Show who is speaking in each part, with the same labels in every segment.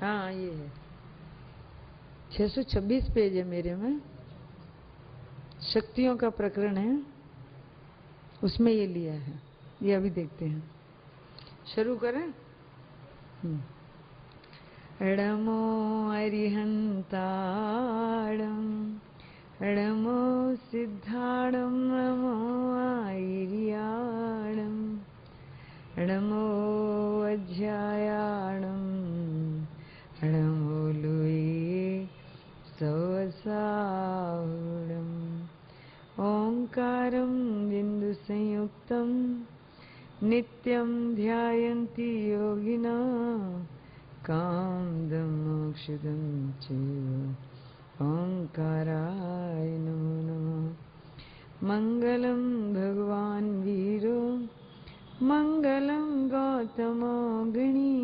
Speaker 1: हाँ ये है 626 पेज है मेरे में, शक्तियों का प्रकरण है, उसमें ये लिया है। ये अभी देखते हैं, शुरू करें। णमो अरिहंताणं णमो सिद्धाणं नमो आयर्याणं णमो अध्यायाणं णमो लुये सवसाहुडम् ओंकारं बिन्दुसंयुक्तं नित्यं ध्यायन्ति योगिनः कामदं मोक्षदं चैव ओंकाराय नमो नमः। मंगलं भगवान् वीरो मंगलं गौतमो गणी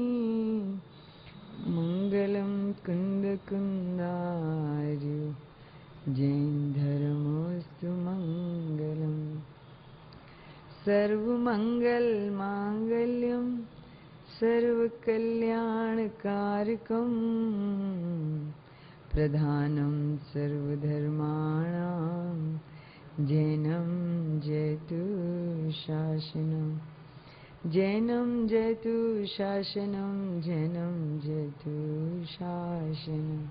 Speaker 1: मंगलं कुन्दकुन्दार्यो जैन धर्मोऽस्तु मंगलम्। सर्वमंगल मांगल्यं सर्वकल्याणकारकं प्रधानं सर्वधर्माणां जैनं जयतु शासनं जैनं जयतु शासनं जैनं जयतु शासनं।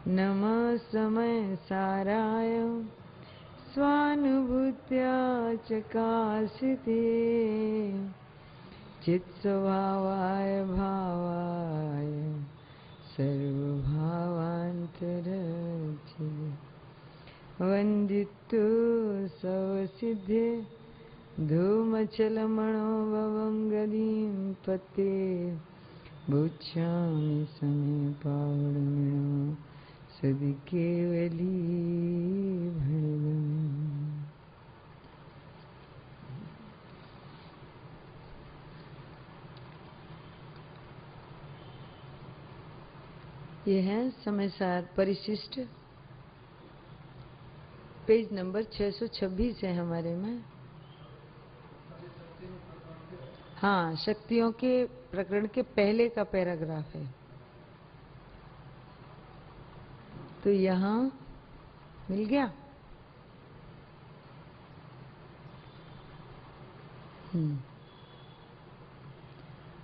Speaker 1: नमः समय साराय स्वानुभूत्या चकासिते चित्स्वभावाय भावाय सर्वभावान्तरचिते वन्दितो सवसिद्धे धूमचलमणोभवं गदीं पते भुच्छामि समे पावडमिणो सदिकेवली भणिदम्। ये है समयसार परिशिष्ट, पेज नंबर 626 है हमारे में। हाँ, शक्तियों के प्रकरण के पहले का पैराग्राफ है। तो यहाँ मिल गया।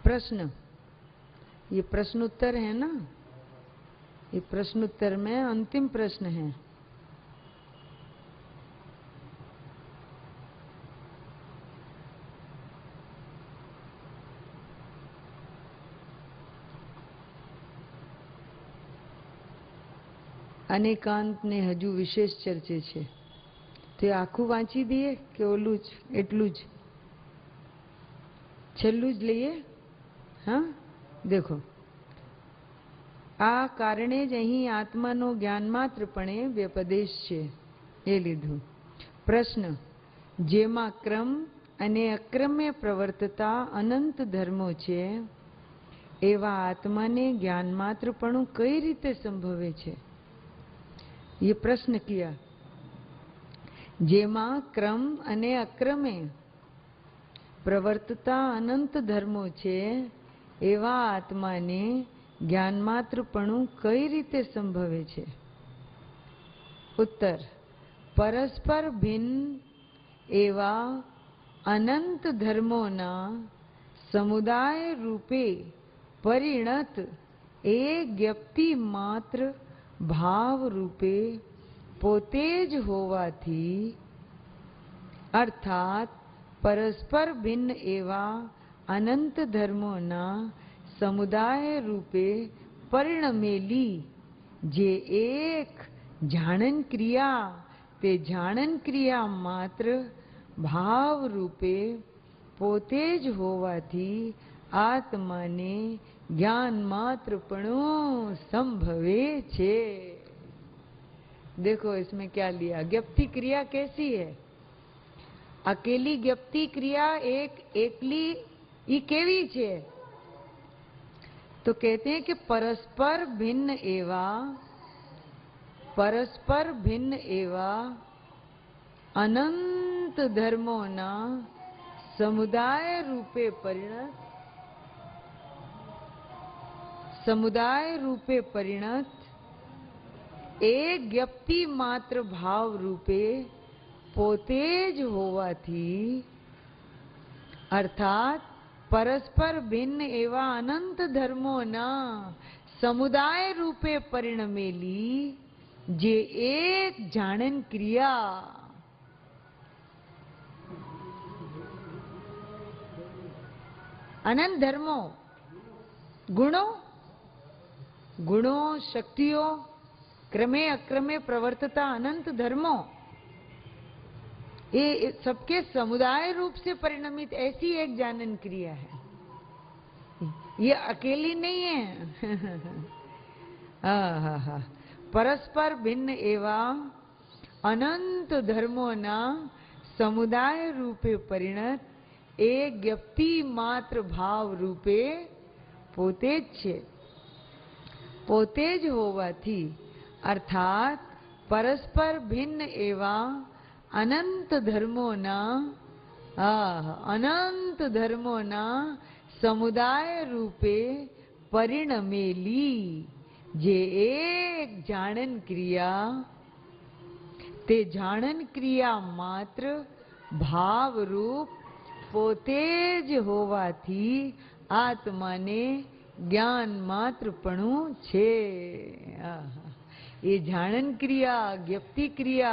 Speaker 1: प्रश्न, ये प्रश्नोत्तर है ना, ये प्रश्नोत्तर में अंतिम प्रश्न है। અનેકાંત ને હજુ વિશેષ ચર્ચે છે, તે આખું વાંચી દઈએ કે ઓલું જ એટલું જ છેલ્લું જ લઈએ? હા, દેખો, આ કારણે જ અહીં આત્માનો જ્ઞાનમાત્રપણે વ્યપદેશ છે એ લીધું. પ્રશ્ન, જેમાં ક્રમ અને અક્રમે પ્રવર્તતા અનંત ધર્મો છે એવા આત્માને જ્ઞાનમાત્રપણું કઈ રીતે સંભવે છે? ये प्रश्न किया। जेमा क्रम अने अक्रमे प्रवर्तता अनंत धर्मो छे एवा आत्मा ने ज्ञानमात्रपणु कई रीते संभवे छे? उत्तर, परस्पर भिन्न एवा अनंत धर्मोना समुदाय रूपे परिणत एक व्यक्ति मात्र भाव रूपे पोते ज होवाथी, अर्थात परस्पर भिन्न एवा अनंत धर्मोना समुदाय रूपे परिणमेली जे एक जाणन क्रिया ते जाणन क्रिया मात्र भाव रूपे पोते ज होवाथी आत्मा ने ज्ञान मात्रपणो संभवे छे। देखो इसमें क्या लिया, ज्ञप्ति क्रिया कैसी है? अकेली ज्ञप्ति क्रिया एक एकली ई केवी छे? तो कहते हैं कि परस्पर भिन्न एवा अनंत धर्मोना समुदाय रूपे परिणत समुदाय रूपे परिणत एक व्यक्ति मात्र भाव रूपे પોતે જ હોવાથી અર્થાત પરસ્પર ભિન્ન એવા અનંત ધર્મોના સમુદાય રૂપે પરિણમેલી જે એક જાણન ક્રિયા અનંત ધર્મો ગુણો શક્તિઓ क्रमे अक्रमे प्रवर्तता अनंत धर्मों ये सबके समुदाय रूप से परिणमित ऐसी एक जानन क्रिया है। ये अकेली नहीं है। परस्पर भिन्न एवं अनंत धर्मों ना समुदाय रूपे परिणत एक व्यक्ति मात्र भाव रूपे पोते ज होवाथी अर्थात परस्पर भिन्न एवं अनंत धर्मों ना समुदाय रूपे परिणमेली जे एक जाणन क्रिया ते जाणन क्रिया मात्र भाव रूप पोते ज होवाथी आत्मा ने ज्ञान मात्र पणु छे। ये जाणन क्रिया ज्ञप्ति क्रिया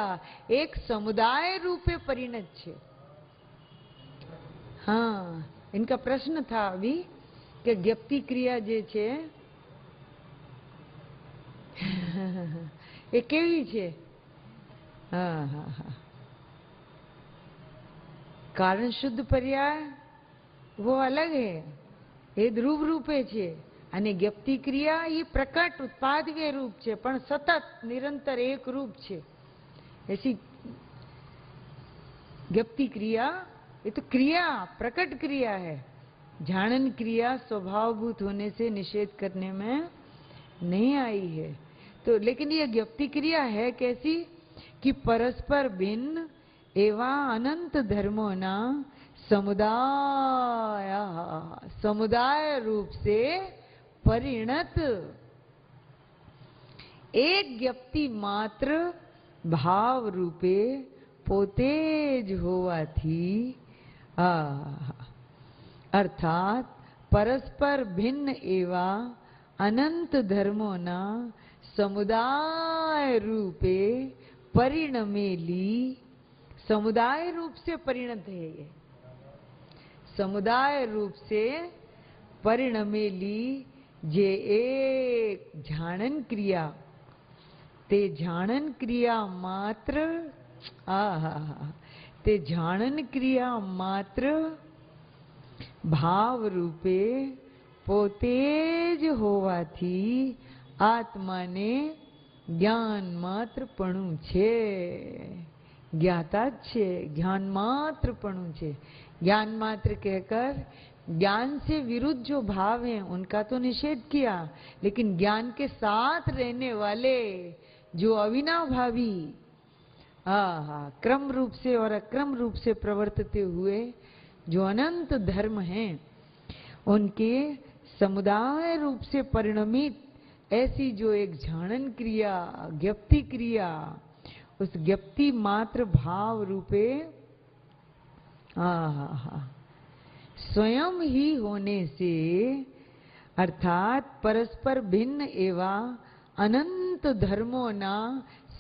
Speaker 1: एक समुदाय रूपे परिणत छे। हाँ, इनका प्रश्न था अभी कि ज्ञप्ति क्रिया जे छे ये केवी छे? कारण शुद्ध पर्याय वो अलग है, ये ध्रुव रूपे छे અને જ્ઞપ્તિ ક્રિયા એ પ્રકટ ઉત્પાદકે રૂપ છે પણ સતત નિરંતર એક રૂપ છે। ऐसी ज्ञप्ति क्रिया ये तो क्रिया प्रकट क्रिया है। जानन क्रिया स्वभावभूत होने से निषेध करने में नहीं आई है। तो लेकिन ये ज्ञप्ति क्रिया है कैसी कि परस्पर भिन्न एवं अनंत धर्मों ना समुदाय रूप से परिणत एक व्यक्ति मात्र भाव रूपे पोते ज होवाथी अर्थात परस्पर भिन्न एवं अनंत धर्मों ना समुदाय रूपे परिणमेली समुदाय रूप से परिणत है। ये समुदाय रूप से परिणमेली जे एक जाणन क्रिया ते जाणन क्रिया मात्र ते जाणन क्रिया मात्र भाव रूपे पोते ज होवाथी आत्मा ने ज्ञान मात्र पणु छे। ज्ञाता छे, ज्ञान मात्र पणु छे। ज्ञान मात्र कहकर ज्ञान से विरुद्ध जो भाव हैं उनका तो निषेध किया, लेकिन ज्ञान के साथ रहने वाले जो अविनाभावी क्रम रूप से और अक्रम रूप से प्रवर्तते हुए जो अनंत धर्म हैं उनके समुदाय रूप से परिणमित ऐसी जो एक जानन क्रिया ज्ञप्ति क्रिया उस ज्ञप्ति मात्र भाव रूपे स्वयं ही होने से अर्थात परस्पर भिन्न एवं अनंत धर्मों ना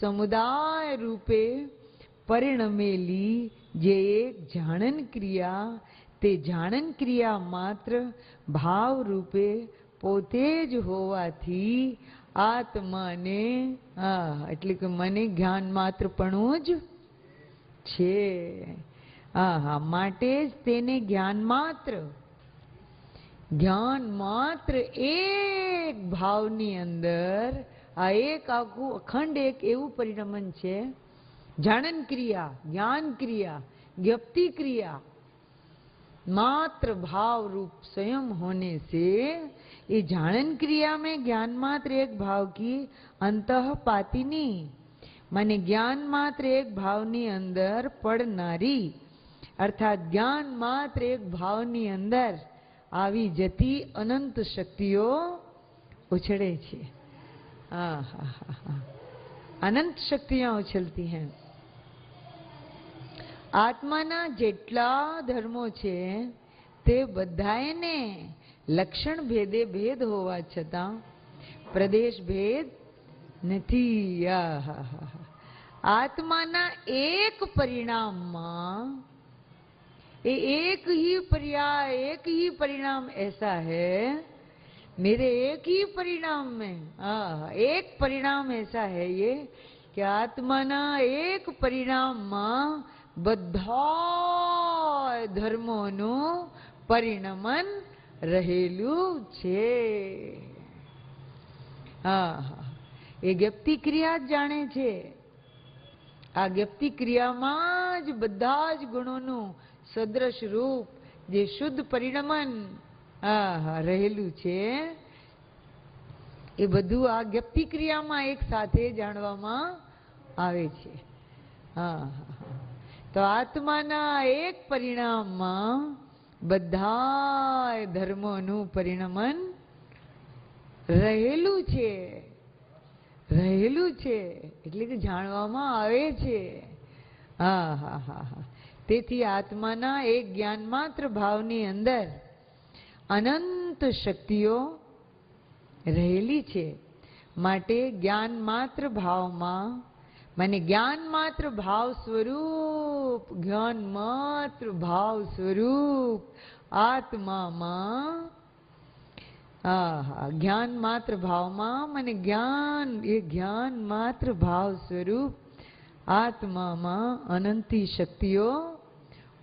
Speaker 1: समुदाय रूपे परिणमेली जे एक जानन क्रिया ते जानन क्रिया मात्र भाव रूपे पोते ज होवाथी आत्मा ने એટલે કે મને જ્ઞાન માત્ર પણું જ છે। માટે જ તેને જ્ઞાન માત્ર એક ભાવની અંદર આ એક આખું અખંડ એક એવું પરિણમન છે। જાણન ક્રિયા જ્ઞાન ક્રિયા જ્ઞપ્તિ क्रिया मात्र भाव रूप स्वयं होने से ये जानन क्रिया में ज्ञान मात्र एक भाव की अंतःपाती नहीं माने ज्ञान मात्र एक भावनी अंदर पड़नारी अर्थात ज्ञान मात्र एक भावनी अंदर आवी जती अनंत शक्तिओ उछड़े छे। अनंत शक्तियां उछलती हैं। आत्माना जेटला धर्मो छे ते बधाएने लक्षण भेदे भेद होवा छतां प्रदेश भेद नथी। आत्माना एक परिणाममां एक ही पर्याय, एक ही परिणाम ऐसा है, मेरे एक ही परिणाम में एक परिणाम ऐसा है ये कि आत्माना एक परिणाममां બધા ધર્મોનું પરિણમન રહેલું છે। એ જ્ઞપ્તિ ક્રિયા જ જાણે છે। આ જ્ઞપ્તિ ક્રિયામાં જ બધા જ ગુણોનું સદ્રશ રૂપ જે શુદ્ધ પરિણમન રહેલું છે એ બધું આ જ્ઞપ્તિ ક્રિયામાં એક સાથે જાણવામાં આવે છે। तो आत्माना एक परिणाममां बधाय धर्मोनुं परिणमन रहेलुं छे, रहेलुं छे એટલે કે જાણવામાં આવે છે। તેથી આત્માના એક જ્ઞાન માત્ર ભાવની અંદર અનંત શક્તિઓ રહેલી છે। માટે જ્ઞાન માત્ર ભાવમાં माने ज्ञान मात्र भाव स्वरूप, ज्ञान मात्र भाव स्वरूप आत्मा मां ज्ञान मात्र भाव मां माने ज्ञान ये ज्ञान मात्र भाव स्वरूप आत्मा मां अनंती शक्तियों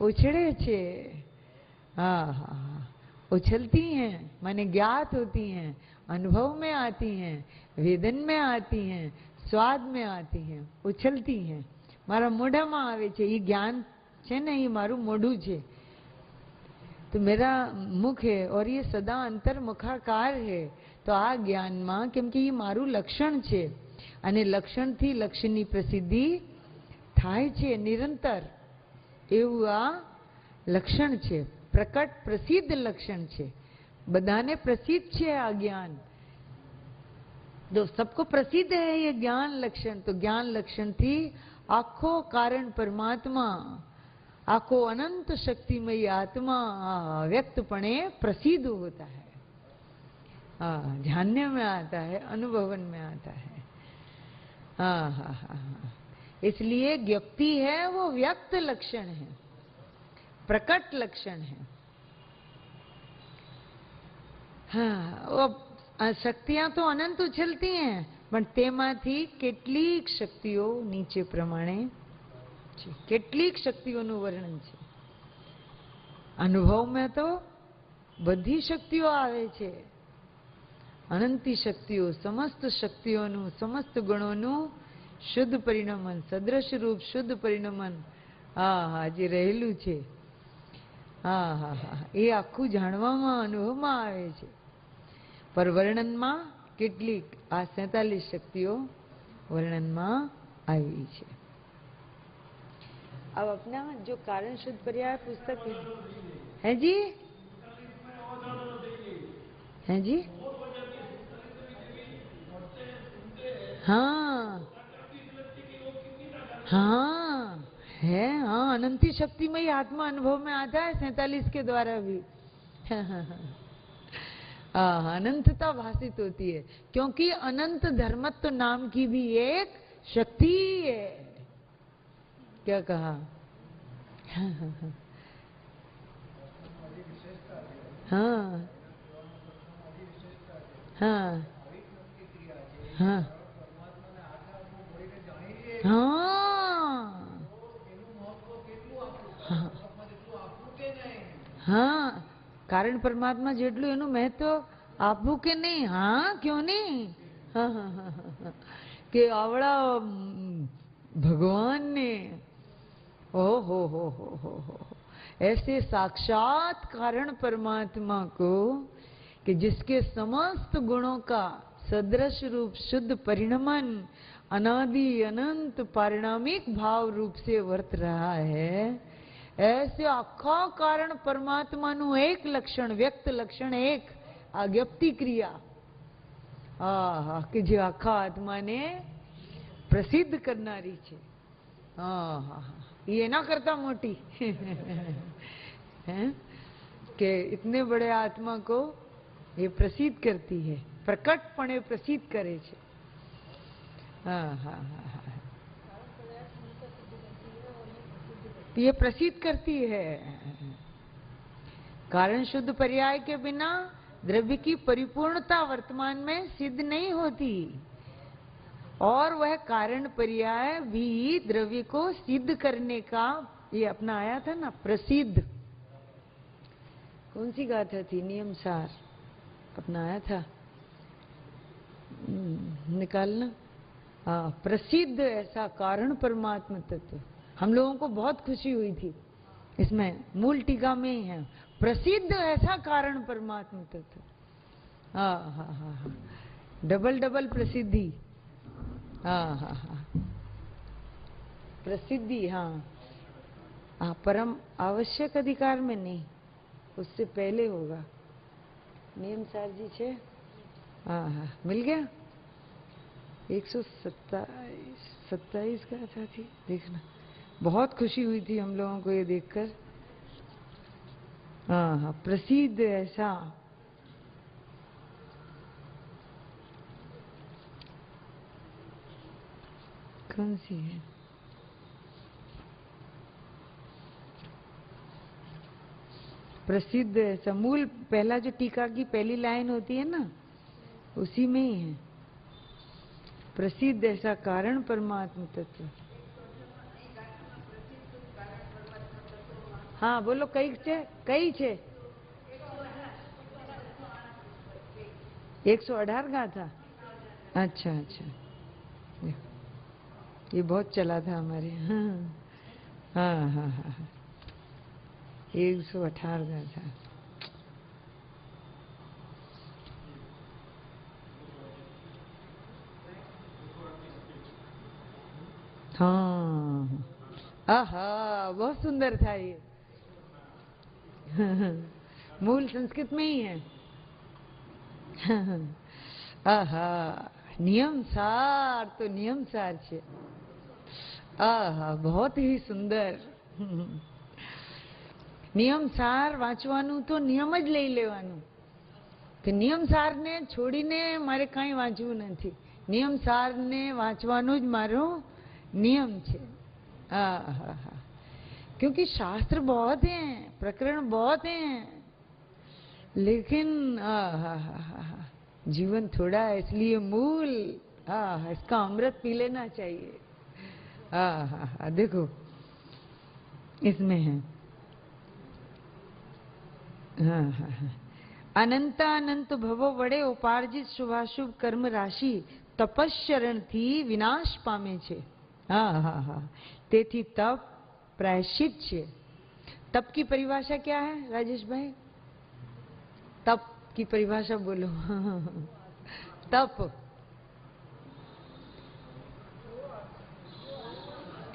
Speaker 1: उछड़े छे। उछलती हैं माने ज्ञात होती हैं, अनुभव में आती हैं, वेदन में आती हैं, स्वाद में आती हैं, उछलती हैं। मारा मोढ़ा में आवे छे, ये ज्ञान छे ने, ये मारू मोढ़ू छे तो मेरा मुख है और ये सदा अंतर्मुखाकार है। तो आ ज्ञान में केम के ये मारू लक्षण छे अने लक्षण थी लक्ष्यनी प्रसिद्धि थाय छे निरंतर। एवुं आ लक्षण छे, प्रकट प्रसिद्ध लक्षण छे। बधाने प्रसिद्ध छे आ ज्ञान, जो सबको प्रसिद्ध है ये ज्ञान लक्षण। तो ज्ञान लक्षण थी आखो कारण परमात्मा, आखो अनंत शक्तिमय आत्मा व्यक्तपणे प्रसिद्ध होता है, ध्यान में आता है, अनुभवन में आता है। इसलिए ज्ञप्ति है वो व्यक्त लक्षण है, प्रकट लक्षण है। वो शक्तियां तो अनंत उछलती हैं पण तेमांथी કેટલીક શક્તિઓ નીચે પ્રમાણે છે। કેટલીક શક્તિઓનું વર્ણન છે। અનુભવમાં તો બધી શક્તિઓ આવે છે, અનંતી શક્તિઓ, સમસ્ત શક્તિઓનું, સમસ્ત ગુણોનું શુદ્ધ પરિણમન, સદ્રશ રૂપ શુદ્ધ પરિણમન જે રહેલું છે એ આખું જાણવામાં અનુભવમાં આવે છે। पर वर्णन में કેટલીક आ 47 शक्तियों वर्णन में आई है। अब अपना जो कारण शुद्ध पर्याय पुस्तक है जी, है जी, हाँ हाँ है, हाँ अनंती शक्तिमय आत्मा अनुभव में आता है 47 के द्वारा भी। अनंतता भाषित होती है क्योंकि अनंत धर्मत्व नाम की भी एक शक्ति है। क्या कहा? हाँ हाँ हाँ हाँ हाँ कारण परमात्मा जेटलू एनु महत्व आपू के नहीं? हाँ क्यों नहीं? हाँ हाँ हाँ हाँ के आवड़ा भगवान ने ओ हो ऐसे साक्षात कारण परमात्मा को कि जिसके समस्त गुणों का सदृश रूप शुद्ध परिणमन अनादि अनंत पारिणामिक भाव रूप से वर्त रहा है, ऐसे आखा कारण परमात्मा नु एक लक्षण, व्यक्त लक्षण एक आ ज्ञप्ति क्रिया હા કે જે આખા આત્માને પ્રસિદ્ધ કરનારી છે. હા, ये ना करता मोटी है कि इतने बड़े आत्मा को ये प्रसिद्ध करती है, प्रकटपणे प्रसिद्ध करे छे. हाँ, ये प्रसिद्ध करती है. कारण शुद्ध पर्याय के बिना द्रव्य की परिपूर्णता वर्तमान में सिद्ध नहीं होती, और वह कारण पर्याय भी द्रव्य को सिद्ध करने का ये अपना आया था ना, प्रसिद्ध. कौन सी गाथा थी? नियम सार अपना आया था, निकालना. हाँ, प्रसिद्ध ऐसा कारण परमात्मा तत्व. हम लोगों को बहुत खुशी हुई थी इसमें, मूल टीका में ही है, प्रसिद्ध ऐसा कारण परमात्मा तत्व. हाँ, डबल डबल प्रसिद्धि. हाँ, प्रसिद्धि. हाँ, परम आवश्यक अधिकार में नहीं, उससे पहले होगा. नियम सार जी छे. हाँ, मिल गया. 127 का था थी, देखना. बहुत खुशी हुई थी हम लोगों को ये देखकर. हाँ, प्रसिद्ध ऐसा. कौन सी है? प्रसिद्ध ऐसा. मूल पहला जो टीका की पहली लाइन होती है ना, उसी में ही है. प्रसिद्ध ऐसा कारण परमात्मा तत्व. हाँ बोलो, कई છે 118 का था. अच्छा, ये बहुत चला था हमारे. हाँ, 118 का था. हाँ, आहा, बहुत सुंदर था ये. मूल संस्कृत में ही है. आहा, नियम सार तो नियम सार છે. આહા, बहुत ही सुंदर. નિયમ સાર વાંચવાનું તો નિયમ જ લઈ લેવાનું કે નિયમ સારને છોડીને મારે કાંઈ વાંચવું નથી. નિયમ સારને વાંચવાનું જ મારો નિયમ છે. આહા, क्योंकि शास्त्र बहुत हैं, प्रकरण बहुत हैं, लेकिन जीवन थोड़ा है, इसलिए मूल इसका अमृत पी लेना चाहिए. देखो इसमें है. अनंत अनंत भवो वडे उपार्जित शुभाशुभ कर्म राशि तपश्चरण थी विनाश पामे छे. तेथी तप प्रायश्चित छे. तप की परिभाषा क्या है राजेश भाई? तप की परिभाषा बोलो. तप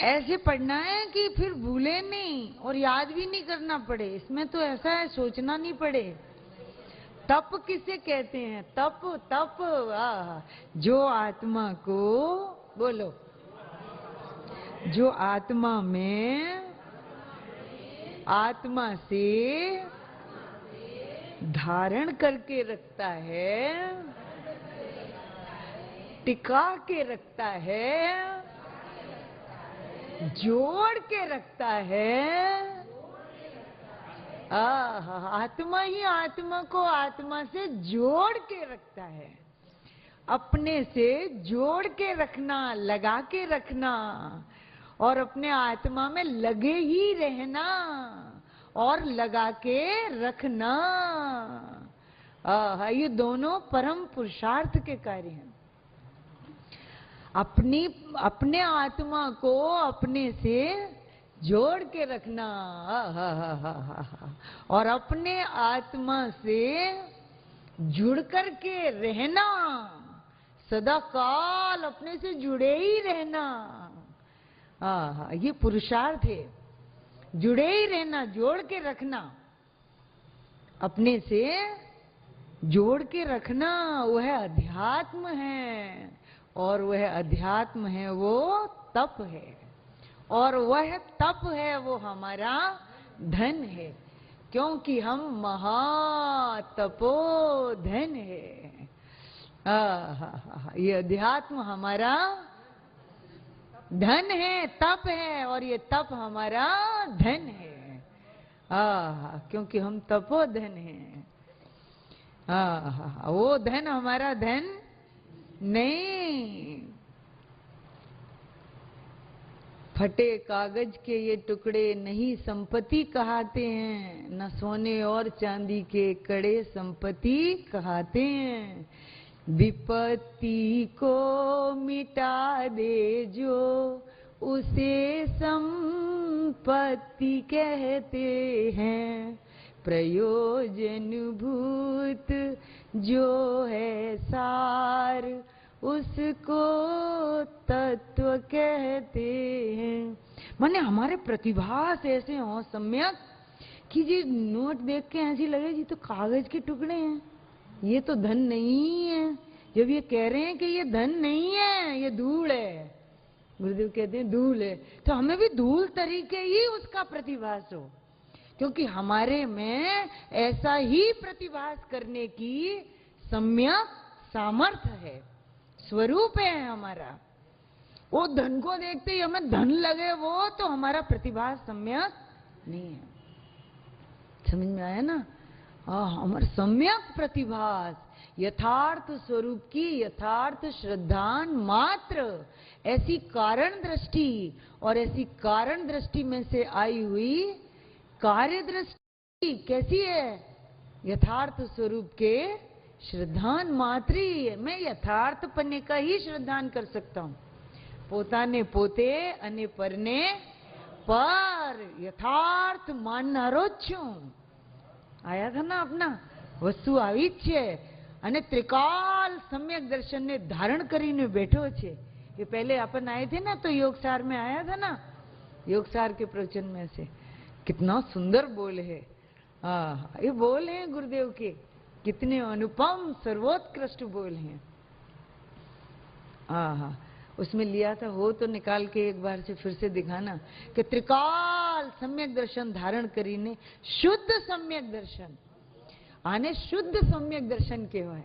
Speaker 1: ऐसे पढ़ना है कि फिर भूले नहीं और याद भी नहीं करना पड़े. इसमें तो ऐसा है, सोचना नहीं पड़े. तप किसे कहते हैं? तप जो आत्मा को, बोलो, जो आत्मा में आत्मा से धारण करके रखता है, टिका के रखता है, जोड़ के रखता है. आत्मा ही आत्मा को आत्मा से जोड़ के रखता है. अपने से जोड़ के रखना, लगा के रखना, और अपने आत्मा में लगे ही रहना और लगा के रखना. ये दोनों परम पुरुषार्थ के कार्य हैं. अपने आत्मा को अपने से जोड़ के रखना और अपने आत्मा से जुड़ कर के रहना, सदा काल अपने से जुड़े ही रहना. ये पुरुषार्थ है. जुड़े ही रहना, जोड़ के रखना, अपने से जोड़ के रखना वह अध्यात्म है, और वह अध्यात्म है वो तप है, और वह तप है वो हमारा धन है, क्योंकि हम महातपोधन है। ये अध्यात्म हमारा धन है, तप है, और ये तप हमारा धन है। क्योंकि हम तपोधन हैं। वो धन हमारा धन नहीं। फटे कागज के ये टुकड़े नहीं संपत्ति कहते हैं, न सोने और चांदी के कड़े संपत्ति कहते हैं। विपत्ति को मिटा दे जो उसे संपत्ति कहते हैं। प्रयोजन भूत जो है सार उसको तत्व कहते हैं। माने हमारे प्रतिभास ऐसे हो सम्यक कि जी नोट देख के ऐसी लगे जी तो कागज के टुकड़े हैं, ये तो धन नहीं है। जब ये कह रहे हैं कि ये धन नहीं है, ये धूल है, गुरुदेव कहते हैं धूल है, तो हमें भी धूल तरीके ही उसका प्रतिभास हो, क्योंकि हमारे में ऐसा ही प्रतिभास करने की सम्यक सामर्थ्य है, स्वरूप है हमारा। वो धन को देखते ही हमें धन लगे वो तो हमारा प्रतिभास सम्यक नहीं है। समझ में आया ना? हमारा सम्यक प्रतिभास यथार्थ स्वरूप की यथार्थ श्रद्धान मात्र ऐसी कारण दृष्टि, और ऐसी कारण दृष्टि में से आई हुई कार्य दृष्टि कैसी है? यथार्थ स्वरूप के श्रद्धान मात्र ही। मैं यथार्थ पन्ने का ही श्रद्धान कर सकता हूं। पोताने पोते अने परने पर यथार्थ माननारो છું। आया था ना अपना? वस्तु આવી જ છે અને त्रिकाल सम्यक दर्शन ने धारण કરીને बैठो છે। ये पहले अपन आए थे ना तो योगसार में आया था ना, योगसार के प्रवचन में से कितना सुंदर बोल है। ये बोल हैं गुरुदेव के, कितने अनुपम सर्वोत्कृष्ट बोल हैं। उसमें लिया था, हो तो निकाल के एक बार से फिर से दिखाना कि त्रिकाल सम्यक दर्शन धारण करीने शुद्ध सम्यक दर्शन, आने शुद्ध सम्यक दर्शन कहवाय।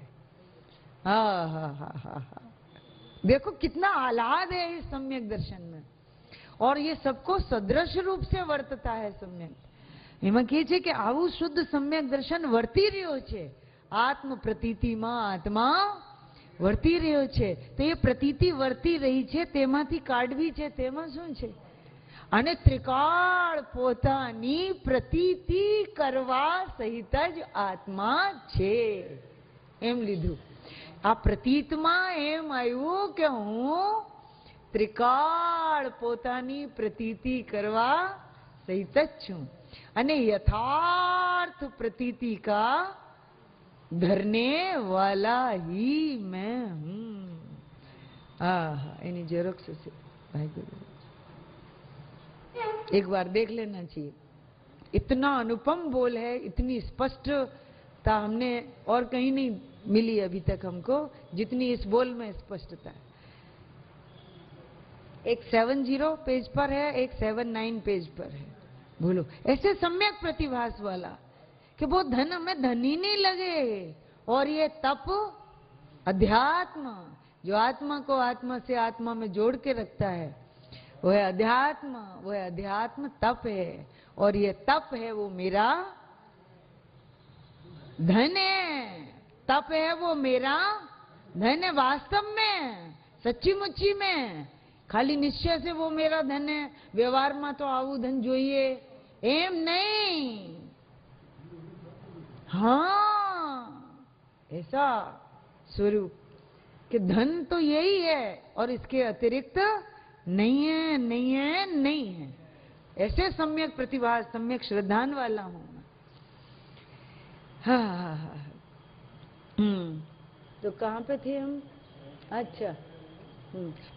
Speaker 1: देखो कितना आह्लाद है इस सम्यक दर्शन में, और ये सबको सदृश रूप से वर्तता है सम्यक। એમાં કહે છે કે આવું શુદ્ધ સમ્યક દર્શન વર્તી રહ્યો છે, આત્મ પ્રતીતિમાં આત્મા વર્તી રહ્યો છે, તો એ પ્રતીતિ વર્તી રહી છે તેમાંથી કાઢવી છે તેમાં શું છે? અને ત્રિકાળ પોતાની પ્રતીતિ કરવા સહિત જ આત્મા છે એમ લીધું। આ પ્રતીતમાં એમ આવ્યું કે હું ત્રિકાળ પોતાની પ્રતીતિ કરવા સહિત જ છું, અને यथार्थ प्रतीति का धरने वाला ही मैं हूं। इन्हीं जेरोक्स से भाई गुरु एक बार देख लेना चाहिए। इतना अनुपम बोल है, इतनी स्पष्टता हमने और कहीं नहीं मिली अभी तक हमको जितनी इस बोल में स्पष्टता है। एक 70 पेज पर है, एक 79 पेज पर है। बोलो ऐसे सम्यक प्रतिभास वाला कि वो धन हमें धन ही नहीं लगे, और ये तप अध्यात्म जो आत्मा को आत्मा से आत्मा में जोड़ के रखता है वह अध्यात्म, वह अध्यात्म तप है, और ये तप है वो मेरा धन है। तप है वो मेरा धन है वास्तव में, सच्ची मुच्ची में। खाली निश्चय से वो मेरा धन है, व्यवहार में तो आवू धन જોઈએ एम नहीं। हाँ ऐसा स्वरूप कि धन तो यही है और इसके अतिरिक्त नहीं है, नहीं है, नहीं है। ऐसे सम्यक प्रतिभा सम्यक श्रद्धान वाला हूं। तो कहाँ पे थे हम? अच्छा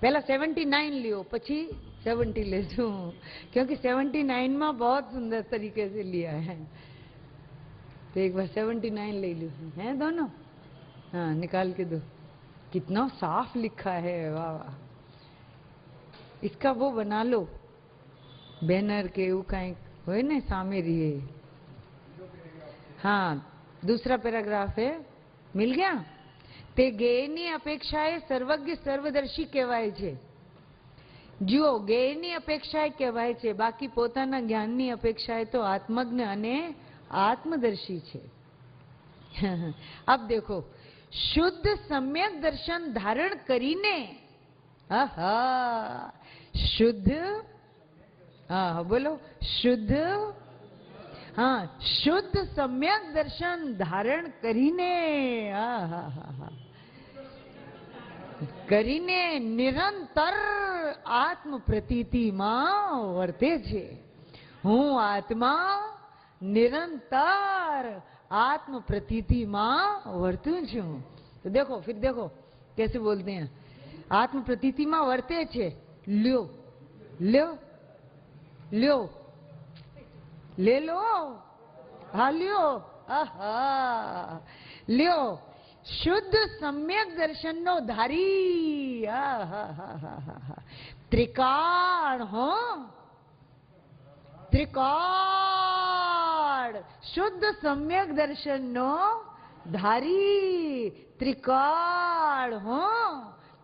Speaker 1: पहला 79 लियो पछी 70 ले जो, क्योंकि 79 में बहुत सुंदर तरीके से लिया है। तो एक बार 79 ले लो, हैं दोनों? हाँ, निकाल के दो। कितना साफ लिखा है, वाह वाह। इसका वो बना लो, बैनर के એવું કાંઈક હોય ને સામે રહીએ। हाँ, दूसरा पैराग्राफ है, मिल गया? તે જ્ઞેયની અપેક્ષાએ સર્વજ્ઞ સર્વદર્શી કહેવાય છે। જુઓ, જ્ઞેયની અપેક્ષાએ કહેવાય છે, બાકી પોતાના જ્ઞાનની અપેક્ષાએ તો આત્મજ્ઞ અને આત્મદર્શી છે। अब देखो, शुद्ध सम्यक दर्शन धारण करीने, आहा, शुद्ध, हाँ बोलो, शुद्ध, हाँ, शुद्ध सम्यक दर्शन धारण करीने, करीने निरंतर आत्म प्रतीति માં વર્તે છે। હું આત્મા निरंतर आत्म प्रतीति मां वर्तू छू। तो देखो, फिर देखो कैसे बोलते हैं, आत्म प्रतीति मां वर्ते छे। ल्यो ल्यो ल्यो, ले लो, हाँ ल्यो, आहा, ल्यो, शुद्ध सम्यक दर्शन नो धारी, त्रिकाण हो, त्रिकाण, शुद्ध सम्यक दर्शन नो धारी, त्रिकाण हो,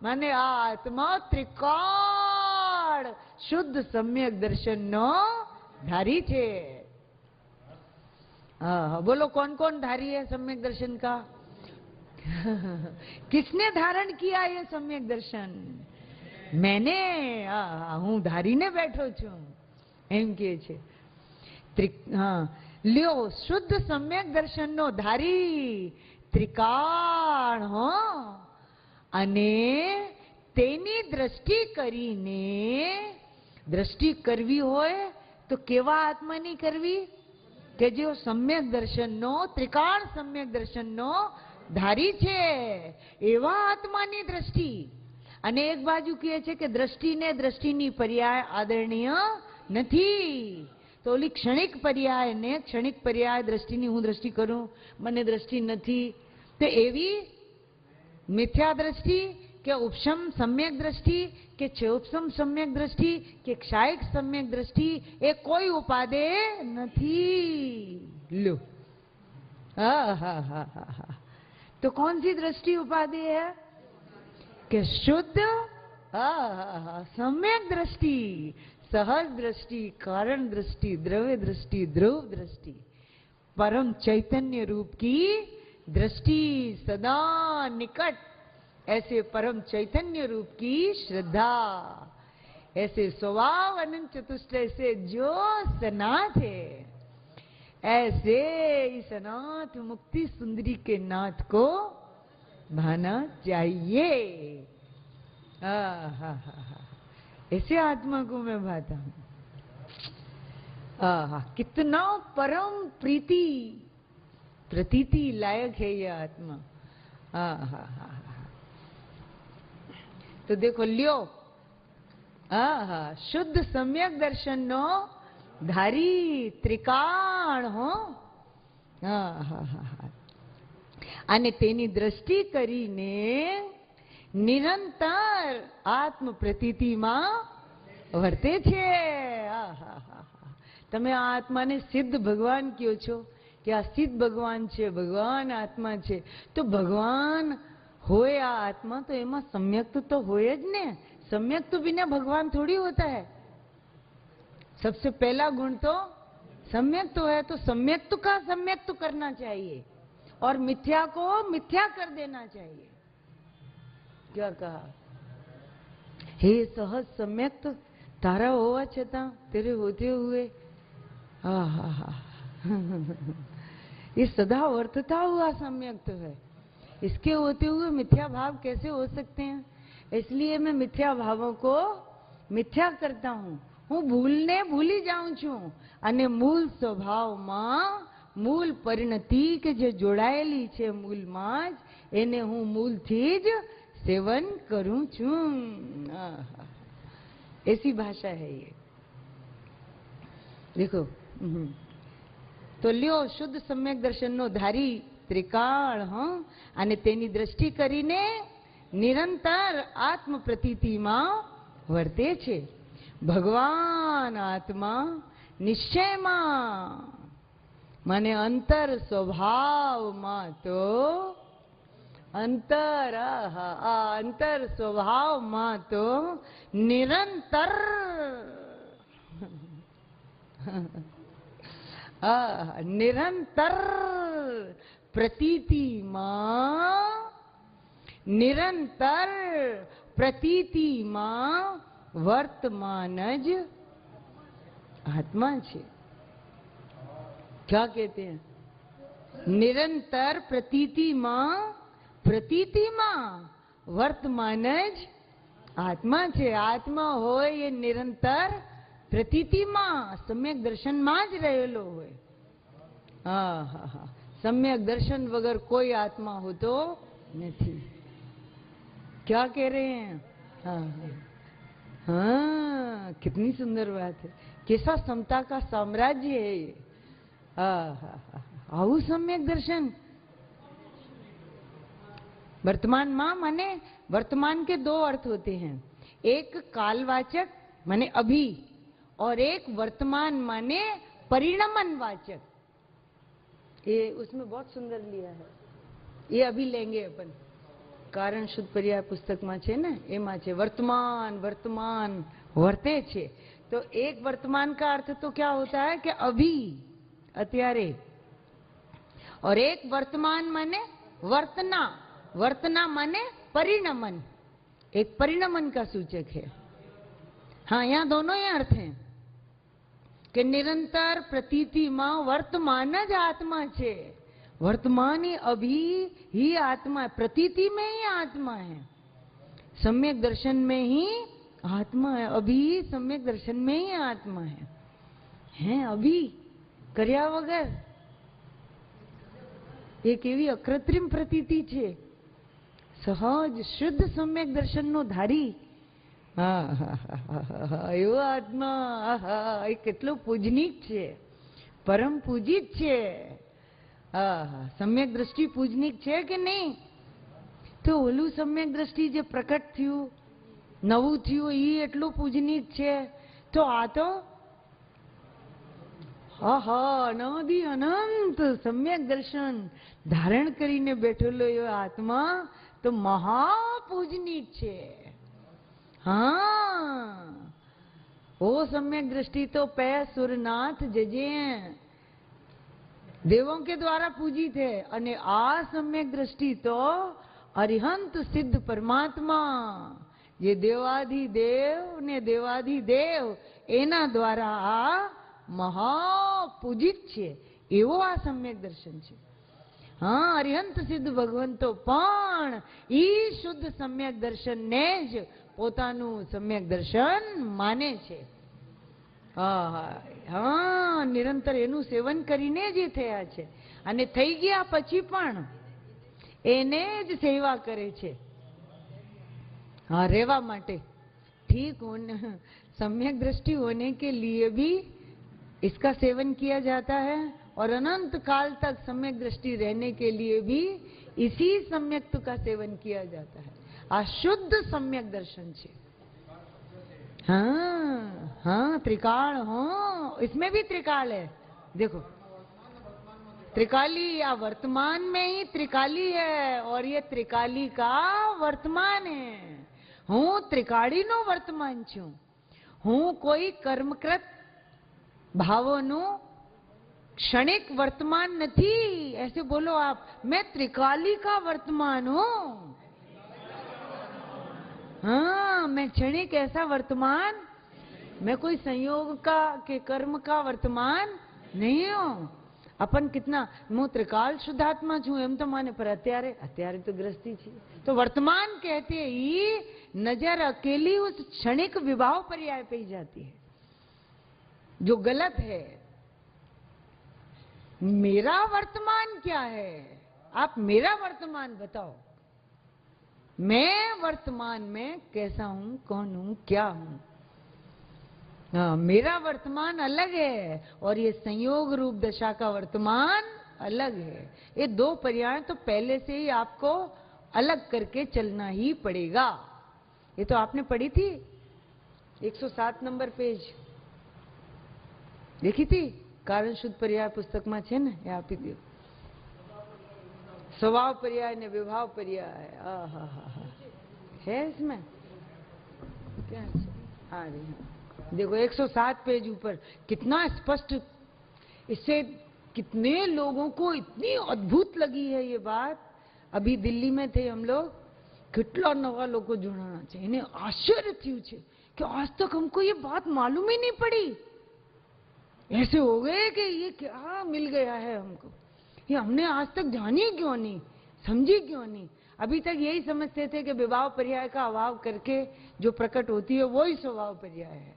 Speaker 1: माने आत्मा त्रिकाण शुद्ध सम्यक दर्शन नो धारी छे। बोलो कौन कौन धारी है सम्यक दर्शन का? किसने धारण किया ये सम्यक दर्शन? मैंने, हूँ धारी ने बैठो छू, एम के छे। हाँ, લ્યો, શુદ્ધ સમ્યક દર્શનનો ધારી ત્રિકાળ હો, અને તેની દ્રષ્ટિ કરીને, દ્રષ્ટિ કરવી હોય તો કેવા આત્માની કરવી? કે જેઓ સમ્યક દર્શનનો, ત્રિકાળ સમ્યક દર્શનનો ધારી છે એવા આત્માની દ્રષ્ટિ। અને એક બાજુ કહે છે કે દ્રષ્ટિને દ્રષ્ટિની પર્યાય આદરણીય નથી। तो ओली क्षणिक पर्याय ने क्षणिक पर्याय दृष्टि नी हूँ दृष्टि करूं, मने दृष्टि नहीं, तो एवी मिथ्या दृष्टि के उपशम सम्यक दृष्टि के चोपसम सम्यक दृष्टि के क्षायिक सम्यक दृष्टि ए कोई उपादे नहीं। लो, तो कौन सी दृष्टि उपादे है? कि शुद्ध सम्यक दृष्टि, सहज दृष्टि, कारण दृष्टि, द्रव्य दृष्टि, ध्रुव दृष्टि, परम चैतन्य रूप की दृष्टि, सदा निकट ऐसे परम चैतन्य रूप की श्रद्धा, ऐसे स्वभाव अनंत चतुष्टय से जो सनाथ है, ऐसे इस अनाथ मुक्ति सुंदरी के नाथ को भाना चाहिए। ऐसे आत्मा को मैं भाता हूं। कितना परम प्रीति प्रतीति लायक है ये आत्मा। तो देखो, ल्यो, शुद्ध सम्यक दर्शन नो धारी त्रिकाण हो, અને તેની દ્રષ્ટિ કરીને નિરંતર આત્મ પ્રતીતિમાં વર્તે છે। તમે આ આત્માને સિદ્ધ ભગવાન કહો છો કે આ સિદ્ધ ભગવાન છે, ભગવાન આત્મા છે, તો ભગવાન હોય આ આત્मा तो એમાં सम्यक तो હોય જ ને। सम्यक तो बिना भगवान थोड़ी होता है। सबसे पहला गुण तो सम्यक तो है, तो सम्यक तो का सम्यक तो करना चाहिए और मिथ्या को मिथ्या कर देना चाहिए। क्या कहा? हे सहज सम्यक तो तारा होवा छता तेरे होते हुए, ये सदा वर्तता हुआ सम्यक तो है, इसके होते हुए मिथ्या भाव कैसे हो सकते हैं? इसलिए मैं मिथ्या भावों को मिथ्या करता हूँ। हूँ भूलने भूली जाऊं छू, अने मूल स्वभाव मां मूल परिणति के जो जोड़ाયેલી છે मूल માં જ એને હું मूल थी ज सेवन करूं छू। ऐसी भाषा है ये। देखो, તો લ્યો શુદ્ધ સમ્યક દર્શનનો ધારી ત્રિકાળ અને તેની દ્રષ્ટિ કરીને નિરંતર આત્મ પ્રતીતિમાં વર્તે છે. ભગવાન આત્મા નિશ્ચયમાં મને અંતર સ્વભાવમાં તો અંતર અંતર સ્વભાવમાં તો નિરંતર નિરંતર પ્રતીતિમાં નિરંતર પ્રતીતિમાં वर्तमान ज आत्मा छे. क्या कहते हैं? निरंतर प्रतीति मां वर्तमान ज आत्मा छे. आत्मा होय ये निरंतर प्रतीति मां सम्यक दर्शन मां ज रहेलो होय. सम्यक दर्शन वगर कोई आत्मा होतो नहीं. क्या कह रहे हैं? हाँ, कितनी सुंदर बात है. कैसा समता का साम्राज्य है ये. आऊ सम्यक दर्शन. वर्तमान मां माने वर्तमान के दो अर्थ होते हैं. एक कालवाचक माने अभी और एक वर्तमान माने परिणमन वाचक. ये उसमें बहुत सुंदर लिया है. ये अभी लेंगे अपन. कारण शुद्ध पर्याय पुस्तक में छे ने एमा छे वर्तमान वर्तमान वर्ते छे. तो एक वर्तमान का अर्थ तो क्या होता है कि अभी अत्यारे, और एक वर्तमान माने वर्तना. वर्तना माने परिणमन, एक परिणमन का सूचक है. हाँ, यहाँ दोनों ही अर्थ हैं कि निरंतर प्रतीति मां वर्तमान ज आत्मा छे. वर्तमान ही अभी ही आत्मा है. प्रतीति में ही आत्मा है. सम्यक दर्शन में ही आत्मा है. अभी सम्यक दर्शन में ही आत्मा है. हैं अभी कर्या वगर. ये केवी अकृत्रिम प्रतीति छे. सहज शुद्ध सम्यक दर्शन नो धारी एवो आत्मा ए केटलो पूजनीक छे, परम पूजित छे. सम्यक दृष्टि पूजनीक छे कि नहीं? तो ओलू सम्यक दृष्टि जे प्रकट थयु नवू थयु ई एटलो पूजनीक छे. तो आ तो अनादि अनंत सम्यक दर्शन धारण करीने बैठेलो ए आत्मा तो महापूजनीक छे. हाँ, ओ सम्यक दृष्टि तो पै सुरनाथ जजे देवों के द्वारा पूजित है. अने आ सम्यक दृष्टि तो अरिहंत सिद्ध परमात्मा ये देवाधिदेव ने देवाधिदेव एना द्वारा आ महापूजित छे. एवो आ सम्यक दर्शन छे. हाँ, अरिहंत सिद्ध भगवंतो पण ई शुद्ध सम्यक दर्शन ने ज पोतानु सम्यक दर्शन माने छे. हाँ, निरंतर एनु सेवन करीने ज थया छे अने थई गया पछी पण एने ज सेवा करे छे. हाँ, रेवा माटे ठीक होने सम्यक दृष्टि होने के लिए भी इसका सेवन किया जाता है और अनंत काल तक सम्यक दृष्टि रहने के लिए भी इसी सम्यक्त्व का सेवन किया जाता है. आ शुद्ध सम्यक दर्शन छे. हाँ हाँ, त्रिकाल. हाँ, इसमें भी त्रिकाल है. देखो त्रिकाली या वर्तमान में ही त्रिकाली है और ये त्रिकाली का वर्तमान है. हूँ त्रिकाली नो वर्तमान छू. हूँ कोई कर्मकृत भावों क्षणिक वर्तमान नहीं. ऐसे बोलो आप, मैं त्रिकाली का वर्तमान हूँ. हाँ, मैं क्षणिक ऐसा वर्तमान, मैं कोई संयोग का के कर्म का वर्तमान नहीं हूँ. अपन कितना હું ત્રિકાલ શુદ્ધાત્મા છું એમ તો માને, पर અત્યારે तो ग्रस्ती छे. तो वर्तमान कहते ही नजर अकेली उस क्षणिक विभाव पर्याय पे ही जाती है जो गलत है. मेरा वर्तमान क्या है? आप मेरा वर्तमान बताओ. मैं वर्तमान में कैसा हूं, कौन हूं, क्या हूं? हाँ, मेरा वर्तमान अलग है और ये संयोग रूप दशा का वर्तमान अलग है। ये दो पर्याय तो पहले से ही आपको अलग करके चलना ही पड़ेगा। ये तो आपने पढ़ी थी 107 नंबर पेज, देखी थी? कारण शुद्ध पर्याय पुस्तक में छे ने, ये आपी दो। स्वभाव पर्याय ने विभाव पर्याय, है इसमें क्या है? आ रही है, देखो 107 पेज ऊपर, कितना स्पष्ट। इससे कितने लोगों को इतनी अद्भुत लगी है ये बात। अभी दिल्ली में थे हम लोग, कितना नवा लोगों जुड़ना चाहिए, इन्हें आश्चर्य थયું છે कि आज तक हमको ये बात मालूम ही नहीं पड़ी। ऐसे हो गए कि ये क्या मिल गया है हमको, ये हमने आज तक जानी क्यों नहीं, समझी क्यों नहीं। अभी तक यही समझते थे कि विभाव पर्याय का अभाव करके जो प्रकट होती है वही स्वभाव पर्याय है।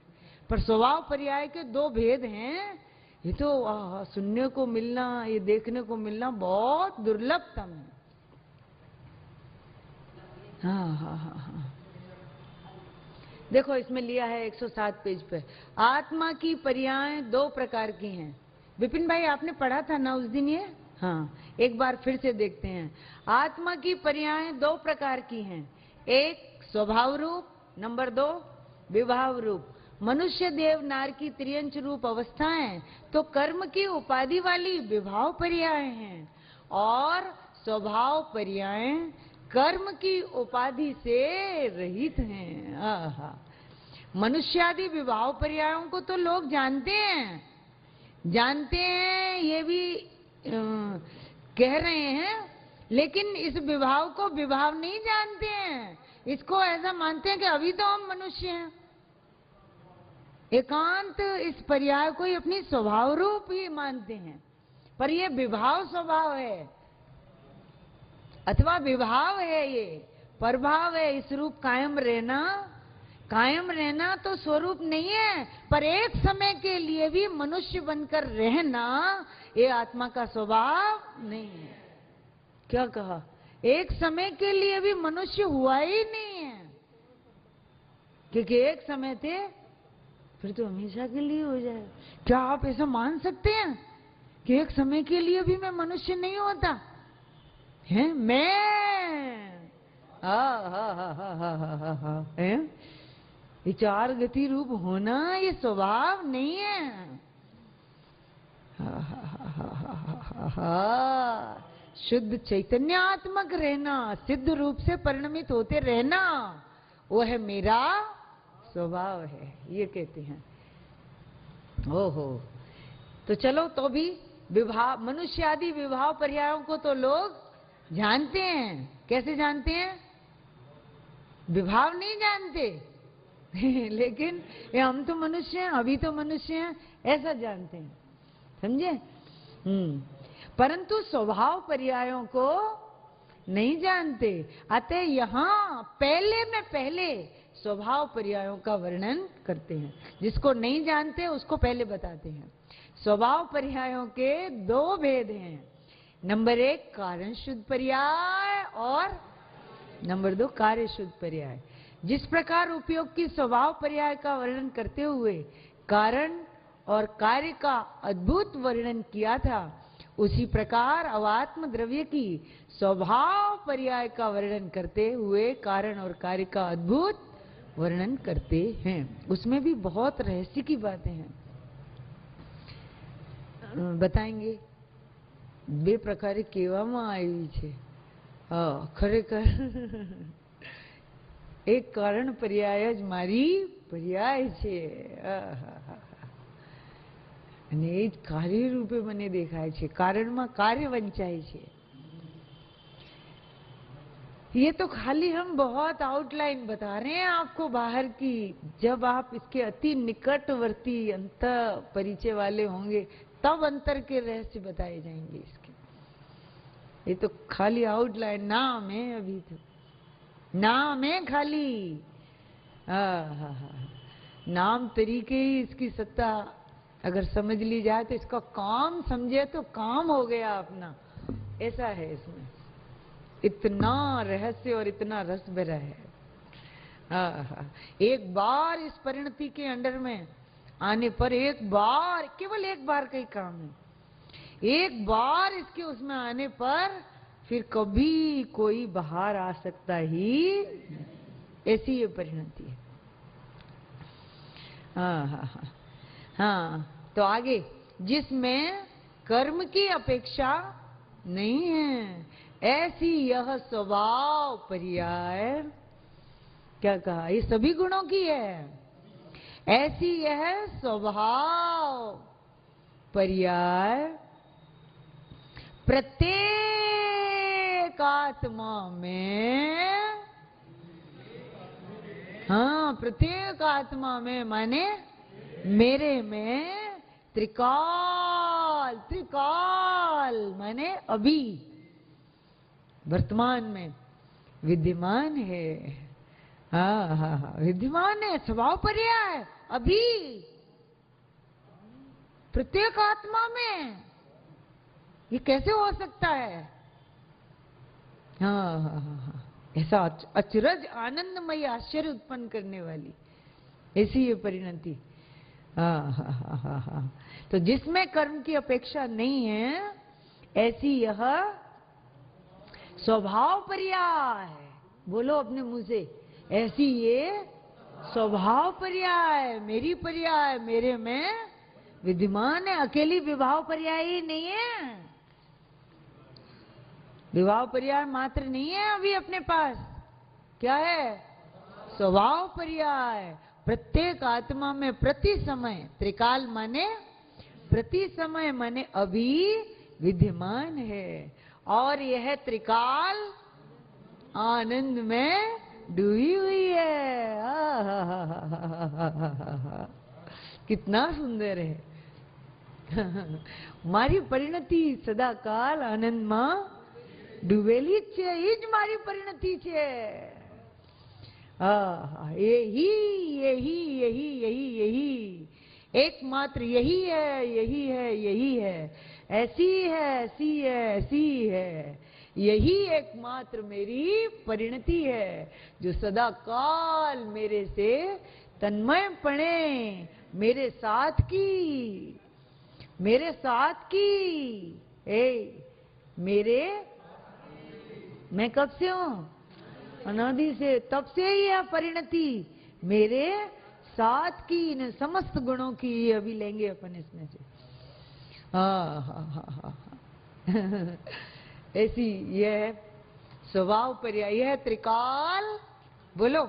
Speaker 1: पर स्वभाव पर्याय के दो भेद हैं, ये तो सुनने को मिलना, ये देखने को मिलना बहुत दुर्लभतम है। हाँ। देखो इसमें लिया है 107 पेज पे, आत्मा की पर्याय दो प्रकार की हैं। विपिन भाई आपने पढ़ा था ना उस दिन ये? हाँ, एक बार फिर से देखते हैं। आत्मा की पर्याय दो प्रकार की हैं, एक स्वभाव रूप, नंबर 2 विभाव रूप। मनुष्य देव नार की त्रियंच रूप अवस्थाएं तो कर्म की उपाधि वाली विभाव पर्याय हैं और स्वभाव पर्याय कर्म की उपाधि से रहित हैं। मनुष्यादि विभाव पर्यायों को तो लोग जानते हैं, ये भी कह रहे हैं, लेकिन इस विभाव को विभाव नहीं जानते हैं। इसको ऐसा मानते हैं कि अभी तो हम मनुष्य हैं। एकांत इस पर्याय को ही अपनी स्वभाव रूप ही मानते हैं, पर ये विभाव स्वभाव है अथवा विभाव है, ये प्रभाव है। इस रूप कायम रहना तो स्वरूप नहीं है, पर एक समय के लिए भी मनुष्य बनकर रहना ये आत्मा का स्वभाव नहीं है। क्या कहा? एक समय के लिए भी मनुष्य हुआ ही नहीं है, क्योंकि एक समय थे फिर तो हमेशा के लिए हो जाए। क्या आप ऐसा मान सकते हैं कि एक समय के लिए भी मैं मनुष्य नहीं होता है? मैं है विचार गति रूप होना ये स्वभाव नहीं है। शुद्ध चैतन्यात्मक रहना, सिद्ध रूप से परिणमित होते रहना, वो है मेरा स्वभाव है, ये कहते हैं। ओहो, तो चलो, तो भी विभाव, मनुष्य आदि विभाव पर्यायों को तो लोग जानते हैं। कैसे जानते हैं? विभाव नहीं जानते लेकिन ये हम तो मनुष्य हैं, अभी तो मनुष्य हैं, ऐसा जानते हैं, समझे? परंतु स्वभाव पर्यायों को नहीं जानते। अतः यहाँ पहले स्वभाव पर्यायों का वर्णन करते हैं। जिसको नहीं जानते उसको पहले बताते हैं। स्वभाव पर्यायों के दो भेद हैं, नंबर 1 कारण शुद्ध पर्याय और नंबर 2 कार्य शुद्ध पर्याय। जिस प्रकार उपयोग की स्वभाव पर्याय का वर्णन करते हुए कारण और कार्य का अद्भुत वर्णन किया था, उसी प्रकार अवात्म द्रव्य की स्वभाव पर्याय का वर्णन करते हुए कारण और कार्य का अद्भुत वर्णन करते हैं। उसमें भी बहुत रहस्य की बातें हैं, बताएंगे। બે પ્રકારે કહેવામાં આવી છે। ખરેખર એક કારણ પર્યાય જ મારી પર્યાય છે અને એ જ કાર્ય રૂપે મને દેખાય છે। કારણમાં કાર્ય વંચાય છે। ये तो खाली हम बहुत आउटलाइन बता रहे हैं आपको बाहर की। जब आप इसके अति निकटवर्ती अंत परिचय वाले होंगे तब अंतर के रहस्य बताए जाएंगे इसके। ये तो खाली आउटलाइन, नाम है, अभी तो नाम है खाली। नाम तरीके ही इसकी सत्ता अगर समझ ली जाए तो इसका काम समझे तो काम हो गया अपना, ऐसा है इसमें। इतना रहस्य और इतना रस भरा है। एक बार इस परिणति के अंडर में आने पर एक बार, केवल एक बार का ही काम है, एक बार इसके उसमें आने पर फिर कभी कोई बाहर आ सकता ही, ऐसी ये परिणति है। हाँ हाँ हाँ हाँ। तो आगे, जिसमें कर्म की अपेक्षा नहीं है, ऐसी यह स्वभाव पर्याय, क्या कहा, ये सभी गुणों की है, ऐसी यह स्वभाव पर्याय प्रत्येक आत्मा में, हाँ प्रत्येक आत्मा में माने मेरे में, त्रिकाल, त्रिकाल माने अभी, वर्तमान में विद्यमान है। हाँ हाँ हाँ, विद्यमान है, स्वभाव पर्याय अभी प्रत्येक आत्मा में। ये कैसे हो सकता है? हाँ हाँ हाँ हाँ, ऐसा अचरज आनंदमयी आश्चर्य उत्पन्न करने वाली ऐसी ये परिणति। हाँ हाँ हाँ हाँ हाँ। तो जिसमें कर्म की अपेक्षा नहीं है, ऐसी यह स्वभाव पर्याय, बोलो अपने मुंह से, ऐसी ये स्वभाव पर्याय, मेरी पर्याय, मेरे में विद्यमान है। अकेली विभाव पर्याय ही नहीं है, विभाव पर्याय मात्र नहीं है अभी अपने पास, क्या है? स्वभाव पर्याय प्रत्येक आत्मा में प्रति समय, त्रिकाल माने प्रति समय माने अभी विद्यमान है, और यह त्रिकाल आनंद में डूबी हुई है। कितना सुंदर है। मारी परिणति सदा काल आनंद में डूबेली छे, ही ज मारी परिणति छे। यही यही यही यही यही एकमात्र यही है, यही है, यही है, ऐसी है, ऐसी है, ऐसी है, यही एकमात्र मेरी परिणति है, जो सदा काल मेरे से तन्मय पणे, मेरे साथ की, मेरे साथ की, मेरे, मैं कब से हूं? अनादि से, तब से ही है परिणति मेरे साथ की, इन समस्त गुणों की। अभी लेंगे अपन इसमें से। हाँ हाँ हाँ हाँ। ऐसी यह स्वभाव पर्याय, यह त्रिकाल, बोलो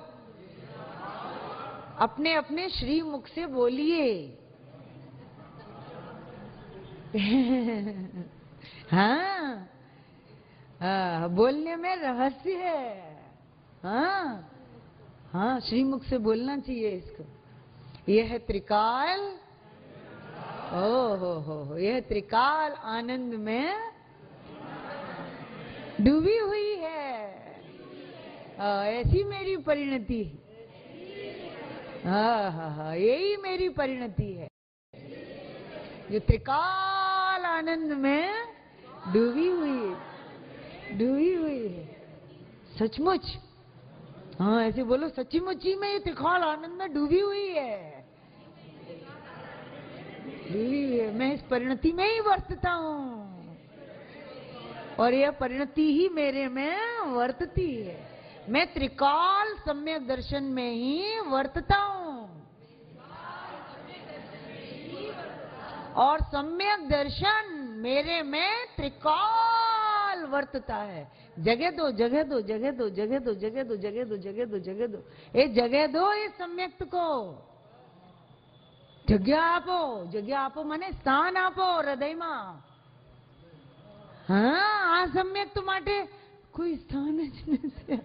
Speaker 1: अपने अपने श्री मुख से बोलिए। हाँ हाँ, बोलने में रहस्य है। हाँ हाँ, श्रीमुख से बोलना चाहिए इसको। यह त्रिकाल, ओ हो, यह त्रिकाल आनंद में डूबी हुई है, ऐसी मेरी परिणति। हाँ हाँ हाँ, यही मेरी परिणति है, जो त्रिकाल आनंद में डूबी हुई है, डूबी हुई है। सचमुच, हाँ ऐसे बोलो, सच्ची मुच्ची में ये त्रिकाल आनंद में डूबी हुई है, डूबी हुई है। मैं इस परिणति में ही वर्तता हूँ, और यह परिणति ही मेरे में वर्तती है। मैं त्रिकाल सम्यक दर्शन में ही वर्तता हूँ, और सम्यक दर्शन मेरे में त्रिकाल वर्तता है। जगह दो, जगह दो, जगह दो, जगह दो, जगह दो, जगह दो, जगह दो, जगह दो, ये जगह दो, ये सम्यक्त को जगह आपो, जगह आपो माने स्थान आपो हृदय में। हाँ, आ सम्यक्त माटे कोई स्थान ज नहीं।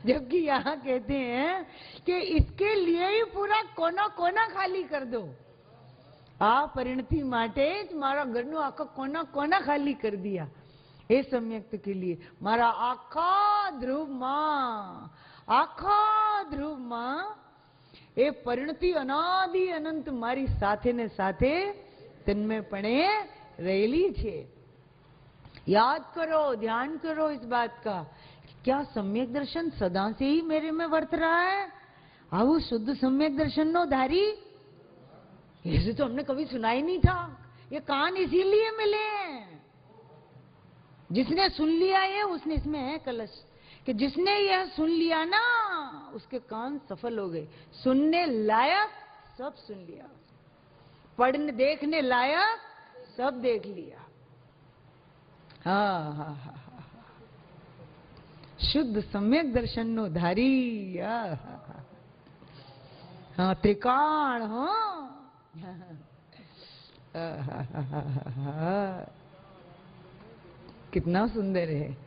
Speaker 1: जबकि यहाँ कहते हैं कि इसके लिए ही पूरा कोना कोना खाली कर दो। आ परिणति माटे मारा घरनो आखा कोना कोना खाली कर दिया, ए सम्यक्त के लिए। मारा आखा ध्रुव मां, आखा ध्रुव मां ए परिणति अनादि अनंत मारी साथे ने साथे तन्मय पणे रहेली छे। याद करो, ध्यान करो इस बात का, क्या सम्यक दर्शन सदा से ही मेरे में वर्त रहा है? आवु शुद्ध सम्यक दर्शन नो धारी, ऐसे तो हमने कभी सुना ही नहीं था। ये कान इसीलिए मिले हैं, जिसने सुन लिया ये, उसने, इसमें है कलश कि जिसने यह सुन लिया ना उसके कान सफल हो गए। सुनने लायक सब सुन लिया, पढ़ने देखने लायक सब देख लिया। हाँ हाँ हाँ हाँ, शुद्ध सम्यक दर्शन नो धारी। हाँ त्रिकाण, हाँ कितना सुंदर है।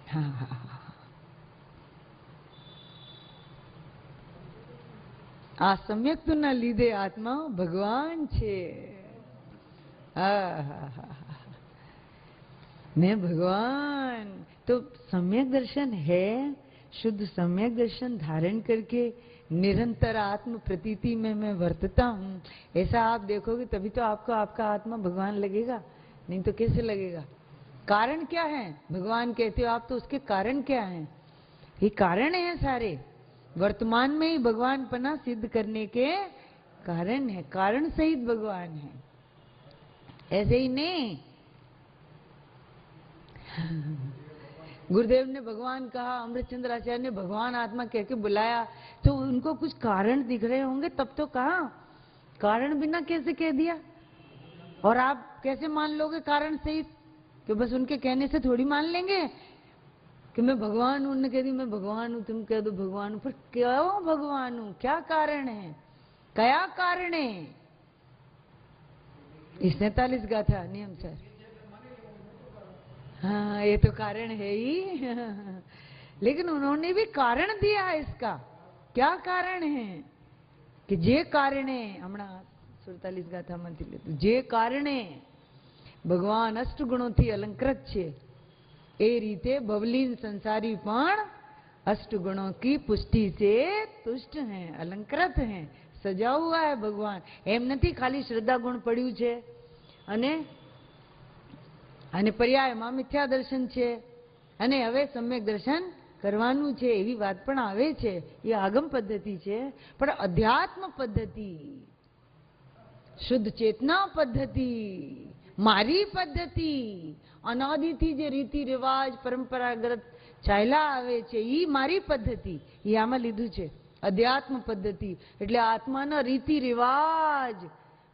Speaker 1: हाँ, आ सम्यक तो ना लीधे आत्मा भगवान छे। मैं भगवान, तो सम्यक दर्शन है, शुद्ध सम्यक दर्शन धारण करके निरंतर आत्म प्रतीति में मैं वर्तता हूँ। ऐसा आप देखोगे तभी तो आपको आपका आत्मा भगवान लगेगा, नहीं तो कैसे लगेगा? कारण क्या है? भगवान कहते हो आप, तो उसके कारण क्या है? ये कारण है सारे, वर्तमान में ही भगवान पना सिद्ध करने के कारण है, कारण सहित भगवान है, ऐसे ही नहीं। गुरुदेव ने भगवान कहा, अमृतचंद्र आचार्य ने भगवान आत्मा कह के बुलाया, तो उनको कुछ कारण दिख रहे होंगे तब तो कहा, कारण बिना कैसे कह दिया? और आप कैसे मान लोगे कारण सहित? कि बस उनके कहने से थोड़ी मान लेंगे कि मैं भगवान हूं। उन्होंने कह दी मैं भगवान हूं, तुम कह दो भगवान हूं, पर क्यों भगवान हूं? क्या कारण है? क्या कारण है? इस 43 गाथा नियम सर। हाँ ये तो कारण है ही। लेकिन उन्होंने भी कारण दिया है इसका। क्या कारण है? कि जे कारणे, हमणा 47 गाथा માંથી લીધું, જે કારણે ભગવાન અષ્ટગુણોથી અલંકૃત છે એ રીતે ભવલીન સંસારી પણ अष्टगुणों की पुष्टि से तुष्ट हैं, अलंकृत हैं, सजा हुआ है भगवान। एम नहीं खाली श्रद्धा गुण पड़્યું છે અને પર્યાયમાં મિથ્યા દર્શન છે અને હવે સમ્યક દર્શન કરવાનું છે એવી વાત પણ આવે છે। એ આગમ પદ્ધતિ છે, પણ અધ્યાત્મ પદ્ધતિ, શુદ્ધ ચેતના પદ્ધતિ, મારી પદ્ધતિ, અનાદિથી જે રીતિ રિવાજ પરંપરાગત ચાલ્યા આવે છે ઈ મારી પદ્ધતિ, એ આમાં લીધું છે અધ્યાત્મ પદ્ધતિ। એટલે આત્માના રીતિ રિવાજ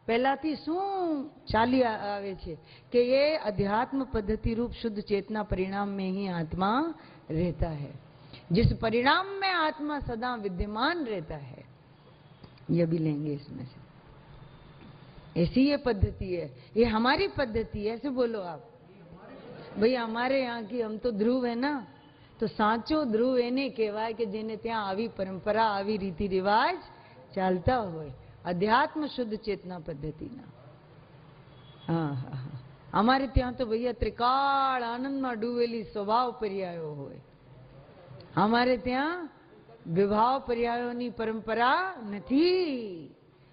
Speaker 1: પહેલાથી શું ચાલી આવે છે કે ये अध्यात्म पद्धति रूप शुद्ध चेतना परिणाम में ही आत्मा रहता है, जिस परिणाम में आत्मा सदा विद्यमान रहता है। ये भी लेंगे इसमें से, ऐसी ये पद्धति है, ये हमारी पद्धति है। ऐसे बोलो आप, भाई हमारे यहाँ की, हम तो ध्रुव है ना, तो साचो ध्रुव एने कहेवाय के जेने त्यां आवी परंपरा, आवी रीति रिवाज चालता होय, अध्यात्म शुद्ध चेतना पद्धति ना। हाँ हाँ हाँ, अमारे ત્યાં तो भैया त्रिकाल आनंद में डूबेली स्वभाव पर्यायो होय। हमारे ત્યાં विभाव पर्यायोनी परंपरा नहीं,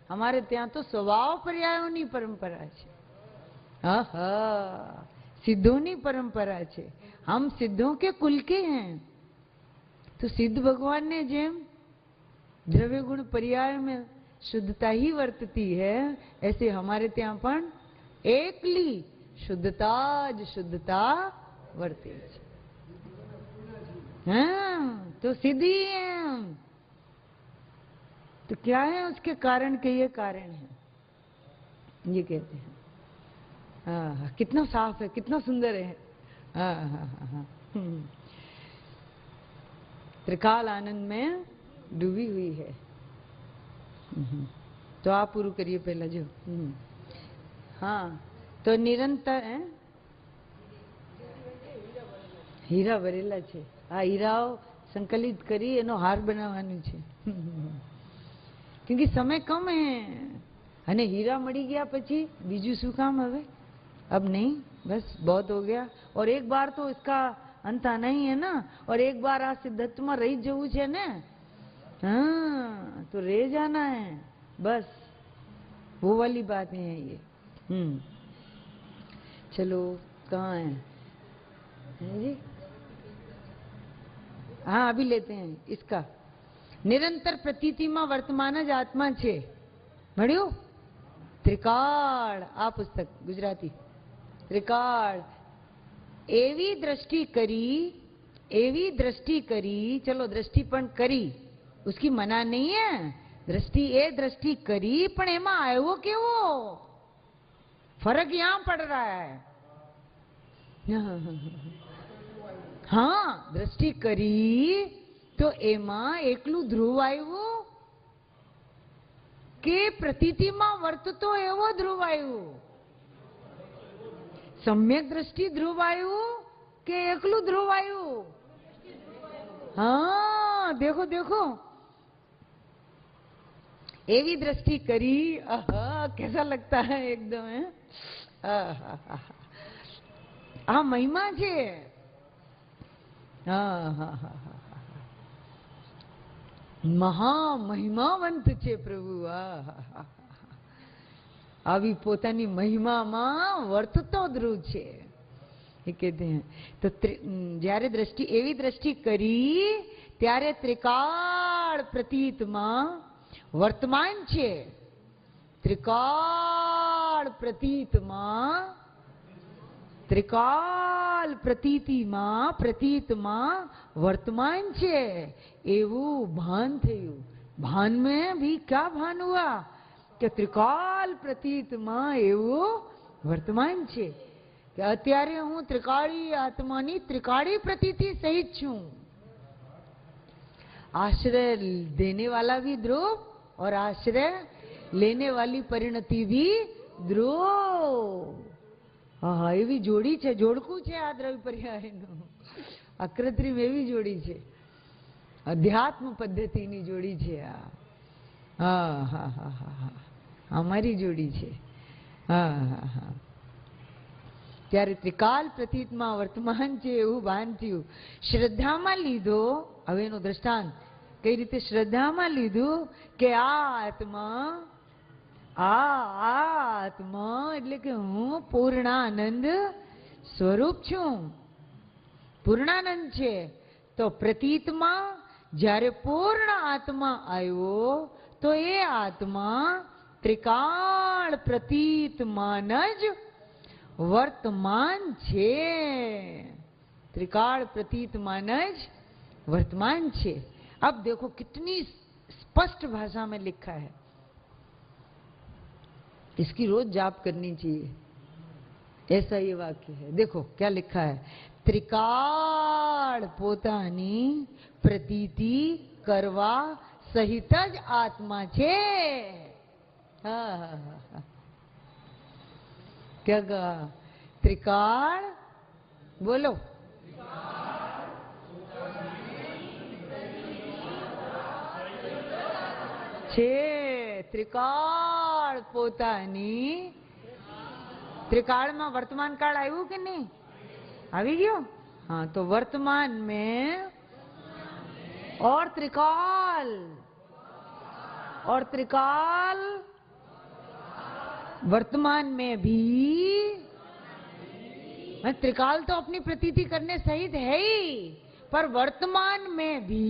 Speaker 1: हमारे ત્યાં तो स्वभाव पर्यायोनी परंपरा है। हाँ हाँ, सिद्धोनी परंपरा है। हम सिद्धों के कुल के हैं, तो सिद्ध भगवान ने जेम द्रव्य गुण पर्याय में शुद्धता ही वर्तती है, ऐसे हमारे ત્યાં પણ एकली शुद्धता ज शुद्धता वर्ते छे। हाँ, तो सिद्धि है, तो क्या है उसके कारण के? ये कारण है, ये कहते हैं। हाँ, कितना साफ है, कितना सुंदर है। हाँ हाँ हाँ हाँ, त्रिकाल आनंद में डूबी हुई है। तो आप पूરું करिए पहला जो। हाँ, तो निरंतर है, हीरा भरेला છે। આ હીરાઓ સંકલિત કરી એનો હાર બનાવવાનું છે, क्योंकि समय कम है અને हीरा મળી ગયા પછી બીજું શું કામ હવે? अब नहीं, बस बहुत हो गया। और एक बार तो इसका अंत आना ही है ना, और एक बार आ सिद्धत्व में रही जવું છે ने। हाँ, तो रह जाना है, बस वो वाली बात है ये। चलो कहाँ है जी? हाँ अभी लेते हैं इसका। નિરંતર પ્રતીતિમાં વર્તમાન જ આત્મા છે. મળ્યું? ત્રિકાળ, આ પુસ્તક ગુજરાતી. ત્રિકાળ. એવી दृष्टि करी, चलो दृष्टि पण करी, उसकी मना नहीं है. दृष्टि करी, पण एमा आयो केवो? फर्क यहां पड़ रहा है. हाँ, दृष्टि करी तो एमा एकलू ध्रुव आयु के प्रतीति में वर्ततो एवो ध्रुव आयु? सम्यक दृष्टि ध्रुव आयु के एकलू ध्रुव आयु? हाँ, देखो देखो, एवी दृष्टि करी. कैसा लगता है एकदम है. आ महिमा छे. महा महिमावंत छे प्रभु. आवी पोतानी महिमा में वर्ततो ध्रुव छे. कहते हैं तो જ્યારે दृष्टि एवी दृष्टि करी त्यारे त्रिकाल प्रतीत में वर्तमान छे. त्रिकाल प्रतीत में, त्रिकाल प्रतीति में, प्रतीत में वर्तमान छे एवं भान थयु. भान में भी क्या भान हुआ कि त्रिकाल प्रतीत में एवं वर्तमान छे कि अत्यारे हूँ त्रिकाली आत्मानी त्रिकाली प्रतीति सहित छू. आश्रय देने वाला भी ध्रुव और आश्रय लेने वाली परिणति भी ध्रुव. हाँ, एवी जोड़ी छे. जोड़कू छे आ द्रव्य पर्यायनु. अकृत्रिम एवी जोड़ी छे. अध्यात्म पद्धति नी जोड़ी छे आ. हाँ हाँ हाँ हाँ, हमारी जोड़ी छे. हाँ हाँ हाँ. ત્યારે ત્રિકાલ પ્રતીતમાં વર્તમાન છે એવું ભાન થયું. શ્રદ્ધામાં લીધો. હવે એનું દ્રષ્ટાંત કઈ રીતે શ્રદ્ધામાં લીધું કે આ આત્મા એટલે કે હું પૂર્ણાનંદ સ્વરૂપ છું. પૂર્ણાનંદ છે તો પ્રતીતમાં જ્યારે પૂર્ણ આત્મા આવ્યો તો એ આત્મા ત્રિકાળ પ્રતીતમાં જ वर्तमान छे. त्रिकाल प्रतीत मानज वर्तमान छे. अब देखो कितनी स्पष्ट भाषा में लिखा है. इसकी रोज जाप करनी चाहिए. ऐसा ये वाक्य है. देखो क्या लिखा है. त्रिकाल पोतानी प्रतीति करवा सहित ज आत्मा छे. हाँ हाँ हाँ. क्या कहा? त्रिकाल बोलो. छे त्रिकाल पोतानी. त्रिकाल में वर्तमान काल आयु कि नहीं? आवी गयो. हाँ, तो वर्तमान में और त्रिकाल वर्तमान में भी. त्रिकाल तो अपनी प्रतीति करने सहित है ही, पर वर्तमान में भी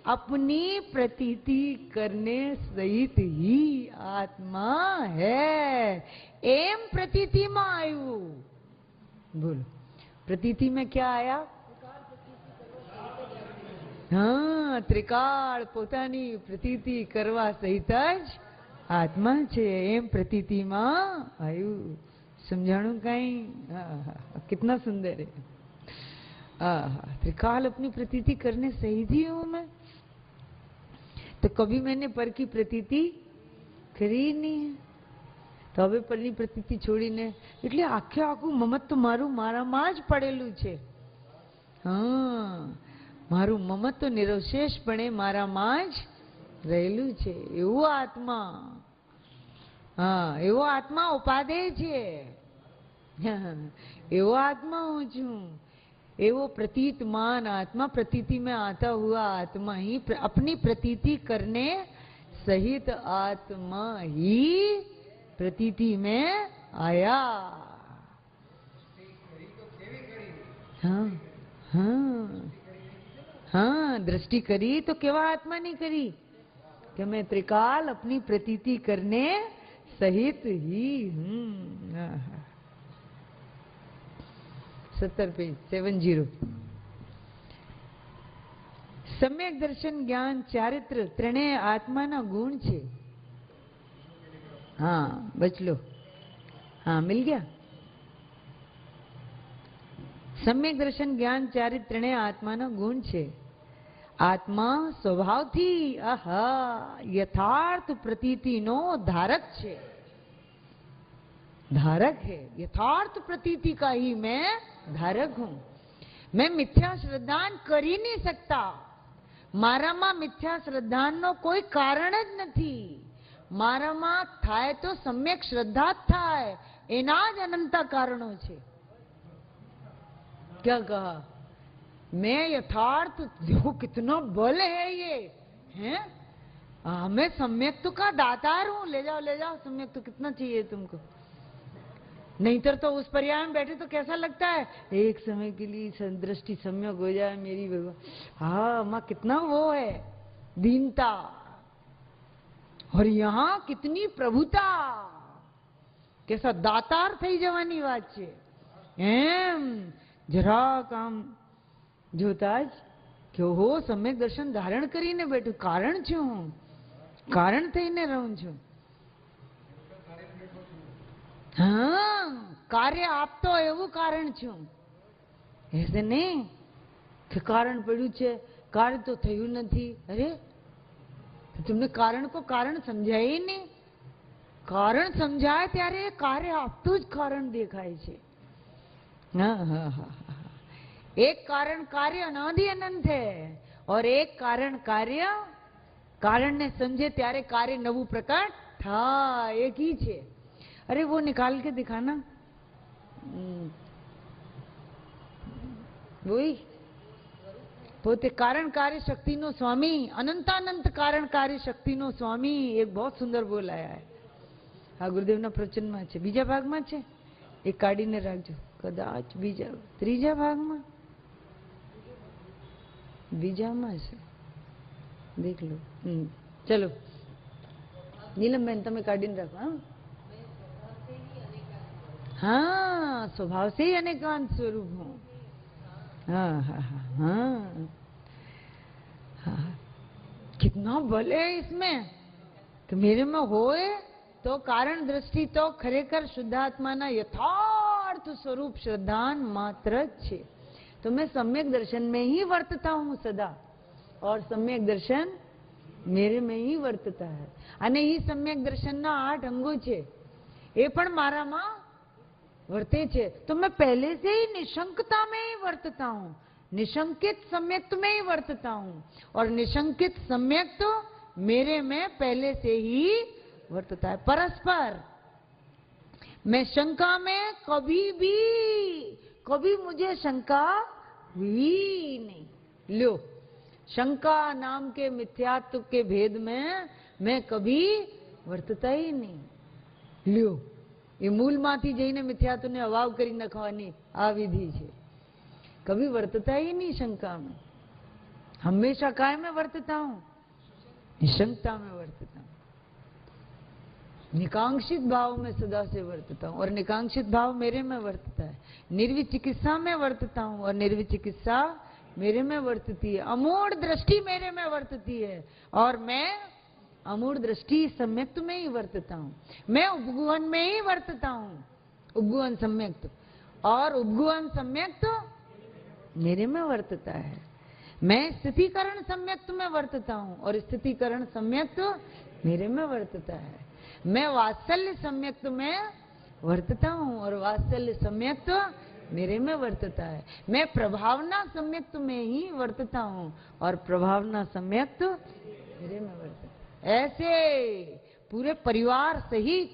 Speaker 1: अपनी प्रतीति करने सहित ही आत्मा है. एम प्रतीति में आयु. बोलो, प्रतीति में क्या आया? हाँ, त्रिकाल पोतानी प्रतीति करवा सहित ज आत्मा छे एम प्रतीति में आयु. समझाणु कई? कितना सुंदर है. त्रिकाल अपनी प्रतीति करने सही थी हूं मैं. तो कभी मैंने पर की प्रतीति करी नहीं है. तो હવે પરની પ્રતીતિ છોડીને એટલે આખે આખું મમત્વ મારું મારામાં જ પડેલું છે. હા, મારું મમત્વ નિરવશેષપણે મારામાં જ રહેલું છે. એવો આત્મા. हाँ, एवो आत्मा उपादेय छे. एवो आत्मा हूँ छू. एवो प्रतीतमान आत्मा, प्रतीति में आता हुआ आत्मा ही अपनी प्रतीति करने सहित आत्मा ही प्रतीति में आया. हाँ हाँ हाँ, दृष्टि करी तो केवल आत्मा नहीं करी कि मैं त्रिकाल अपनी प्रतीति करने सहित ही हूं। 70 पेज 70। सम्यक दर्शन ज्ञान चारित्र त्रणेय आत्मा गुण छे। हाँ बच लो, हाँ मिल गया। सम्यक दर्शन ज्ञान चारित्र त्रणेय आत्मा गुण छे। आत्मा स्वभाव थी यथार्थ प्रतीति नो धारक छे। धारक है, यथार्थ प्रतीति का ही मैं धारक हूं। मैं मिथ्या श्रद्धान करी नहीं सकता। मारामा मिथ्या श्रद्धान नो कोई कारण ज नथी। मारामा थाय तो सम्यक श्रद्धा थाय, एना ज अनंता कारणों छे। क्या कहा? मैं यथार्थ, देखो कितना बल है ये, हैं? मैं सम्यक का दातार हूं। ले जाओ सम्यक तो कितना चाहिए तुमको। नहीं तो उस पर्याय में बैठे तो कैसा लगता है, एक समय के लिए दृष्टि सम्यक हो जाए मेरी भगवान। हाँ मां कितना वो है दीनता, और यहाँ कितनी प्रभुता, कैसा दातार थई जवानी વાત છે એમ। જરા કામ જોતા જ કે હો સમ્યક દર્શન ધારણ કરીને બેઠું, કારણ છું, કારણ થઈને રહું છું। હા, કાર્ય આપતો એવું કારણ છું, ऐसे नहीं कि कारण પડ્યું છે, કાર્ય તો થયું નથી। અરે तुमने कारण को कारण समझाया ही नहीं। कारण समझाए त्यारे कार्य आपतुं ज कारण देखाय छे। एक कारण कार्य अनादि अनंत है, और एक कारण कार्य कारण ने समझे त्यारे कार्य नवु प्रकट था, एक ही छे। अरे वो निकाल के दिखाना, वही પોતે कारण कार्य शक्ति नो स्वामी, अनंतानंत कारण कार्य शक्ति नो स्वामी। एक बहुत सुंदर बोल आया है, हाँ गुरुदेव ना प्रवचन में छे, बीजा भाग में छे, एक काढ़ीने राखजो, कदाच बीजा त्रीजा भाग में, बीजा में छे, देख लो। चलो नीलम बेन तमे काढ़ीने राखो। हाँ, स्वभाव से ही अनेकांत स्वरूप हूँ। हाँ हाँ हाँ हाँ, कितना बल है इसमें कि मेरे में होए तो कारण दृष्टि तो खरेखर शुद्धात्मा ना यथार्थ स्वरूप श्रद्धान मात्र छे। तो मैं सम्यक दर्शन में ही वर्तता हूँ सदा, और सम्यक दर्शन मेरे में ही वर्तता है। अने ही सम्यक दर्शन ना 8 अंगो छे, ए पण मारामां वर्ते छे। तो मैं पहले से ही निशंकता में ही वर्तता हूँ, निशंकित सम्यक्त में ही वर्तता हूँ, और निशंकित सम्यक्त तो मेरे में पहले से ही वर्तता है। परस्पर मैं शंका में कभी मुझे शंका हुई नहीं। लो, शंका नाम के मिथ्यात्व के भेद में मैं कभी वर्तता ही नहीं। लो, ये मूल माथी जईने मिथ्यात्व ने अभाव करी नाखवानी आ विधि छे। कभी वर्तता ही नहीं शंका में, हमेशा काय में वर्तता हूं, निशंकता में वर्तता हूं। निकांक्षित भाव में सदा से वर्तता हूं, और निकांक्षित भाव मेरे में वर्तता है। निर्विचिकित्सा में वर्तता हूं, और निर्विचिकित्सा मेरे में वर्तती है। अमूढ़ दृष्टि मेरे में वर्तती है, और मैं अमूढ़ दृष्टि सम्यक्त में ही वर्तता हूँ। मैं उपगुहन में ही वर्तता हूँ, उपगुहन सम्यक्त, और उपगुहन सम्यक्त मेरे में वर्तता है। मैं स्थितिकरण सम्यक्त में वर्तता हूँ, और स्थितिकरण सम्यक्त मेरे में वर्तता है। मैं वात्सल्य सम्यक्त में वर्तता हूँ, और वात्सल्य सम्यक्त मेरे में वर्तता है। मैं प्रभावना सम्यक्त में ही वर्तता हूँ, और प्रभावना सम्यक्त मेरे में वर्तता है। ऐसे पूरे परिवार सहित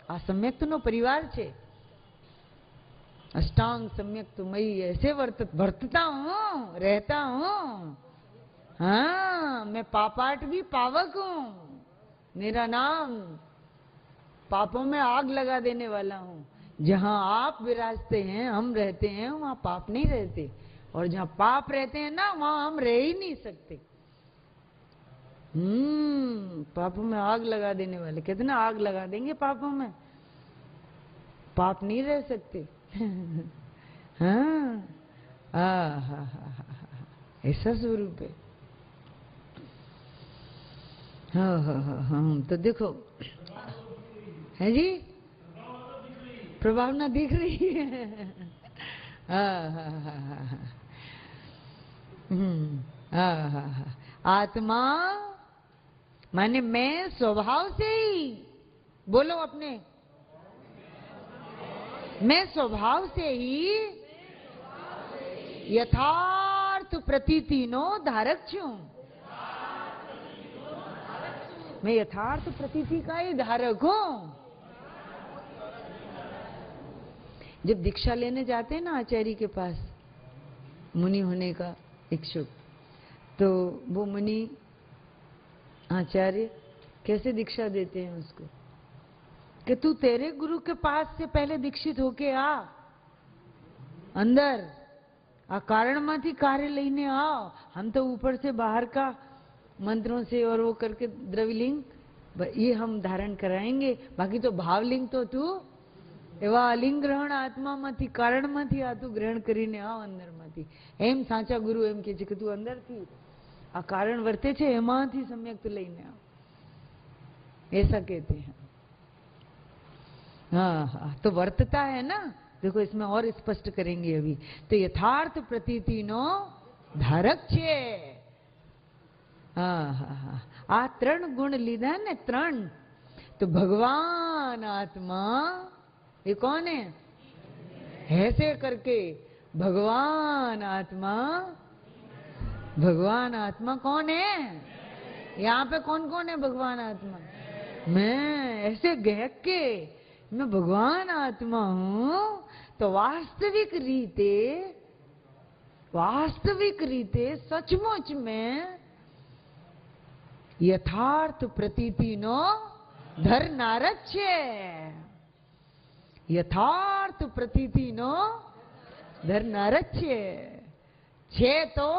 Speaker 1: आ सम्यक्त नो परिवार छे, अष्टांग सम्यक्त मई ऐसे वर्तता हूँ, रहता हूँ। हाँ, मैं पापाट भी पावक हूँ। मेरा नाम पापों में आग लगा देने वाला हूँ। जहाँ आप विराजते हैं, हम रहते हैं, वहाँ पाप नहीं रहते। और जहां पाप रहते हैं ना वहां हम रह ही नहीं सकते। पापों में आग लगा देने वाले, कितना आग लगा देंगे पापों में, पाप नहीं रह सकते। हाँ, ऐसा स्वरूप है। हाँ, तो देखो है जी, प्रभाव ना दिख रही है। आत्मा माने मैं स्वभाव से ही, बोलो अपने, मैं स्वभाव से ही यथार्थ प्रतीति नो धारक छू। मैं यथार्थ प्रतीति का ही धारक हूं। जब दीक्षा लेने जाते हैं ना आचार्य के पास, मुनि होने का इच्छुक, तो वो मुनि आचार्य कैसे दीक्षा देते हैं उसको कि तू तेरे गुरु के पास से पहले दीक्षित होके आ, अंदर आ कारण माथी कार्य लेने आओ। हम तो ऊपर से बाहर का मंत्रों से और वो करके द्रविलिंग ये हम धारण कराएंगे, बाकी तो भावलिंग तो तू एवा अलिंग ग्रहण आत्मा माथी कारण माथी आ तू ग्रहण કરીને આવ અંદર માથી। એમ સાચા ગુરુ એમ કહે છે કે તું અંદરથી આ કારણ વર્તે છે એમાંથી સમ્યક તું લઈને આવ, ऐसा कहते हैं। हाँ, तो वर्तता है ना, देखो इसमें और स्पष्ट करेंगे अभी। तो यथार्थ प्रतीति नो धारक छे। आ त्रण गुण लीधा ने त्रण, तो भगवान आत्मा ये कौन है? ऐसे करके भगवान आत्मा, भगवान आत्मा कौन है? यहाँ पे कौन कौन है भगवान आत्मा? मैं ऐसे गहक के मैं भगवान आत्मा हूं। तो वास्तविक रीते सचमुच में यथार्थ प्रतीति नो धरनार छे। यथार्थ प्रतीति नो धरनार छे तो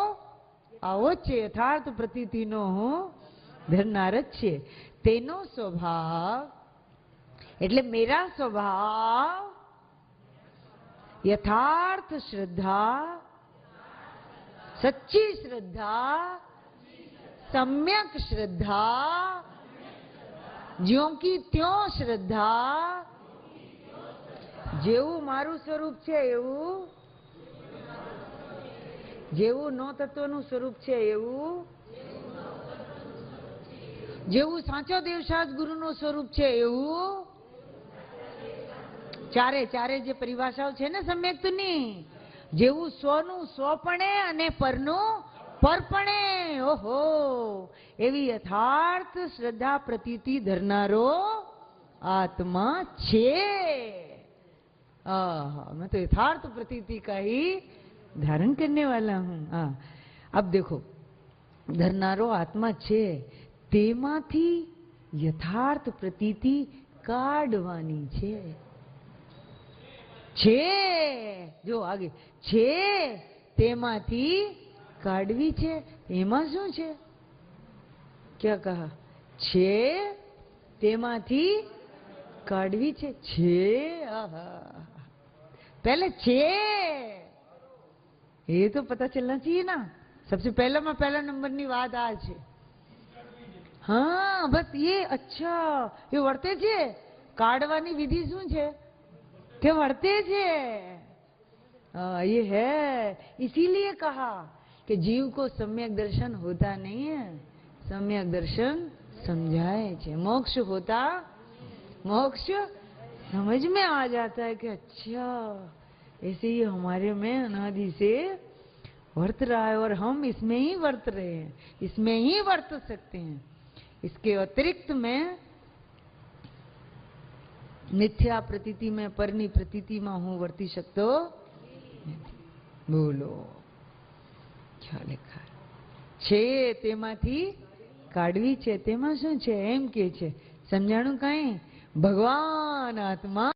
Speaker 1: आवो छे, यथार्थ प्रतीति नो धरनार छे। तेनो स्वभाव એટલે मेरा स्वभाव यथार्थ श्रद्धा, सच्ची श्रद्धा, सम्यक श्रद्धा, ज्यों की त्यों श्रद्धा, जेवू मारू स्वरूप छे एवू, जेवू नो तत्वनु स्वरूप छे एवू, जेवू साचो देवशास्त्र गुरुनो स्वरूप छे एवू। चारे चारे जे परिभाषाओ छे ने सम्यक्तनी, जेवू स्वनु स्वपणे अने परनु परपणे, ओहो एवी यथार्थ श्रद्धा प्रतीति धरनारो आत्मा छे। मैं तो यथार्थ प्रतीति का ही धारण करने वाला हूं। अब देखो, धरनारो आत्मा छे, तेमाथी यथार्थ प्रतीति काढवानी छे। जो आगे छे तेमाथी काढवी छे, एमां शुं छे? क्या कहा? छे तेमाथी काढवी छे। पहले छे ये तो पता चलना चाहिए ना। सबसे पहला में पहला नंबर नी बात आ छे। हाँ बस ये, अच्छा ये वर्ते छे। काढवानी विधि शुं छे के वर्ते छे। ये है, इसीलिए कहा कि जीव को सम्यक दर्शन होता नहीं है, सम्यक दर्शन समझाए छे। मोक्ष होता, मोक्ष समझ में आ जाता है कि अच्छा ऐसे ही हमारे में अनादि से वर्त रहा है और हम इसमें ही वर्त रहे हैं, इसमें ही वर्त सकते हैं। इसके अतिरिक्त में मिथ्या प्रतीति में, पરની प्रतीति में हूं वर्ती सकतो नहीं। बोलो क्या लिखा छे? तेमाथी काढवी छे। तेमां शुं छे? एम के छे, समझाणुं काई? भगवान आत्मा।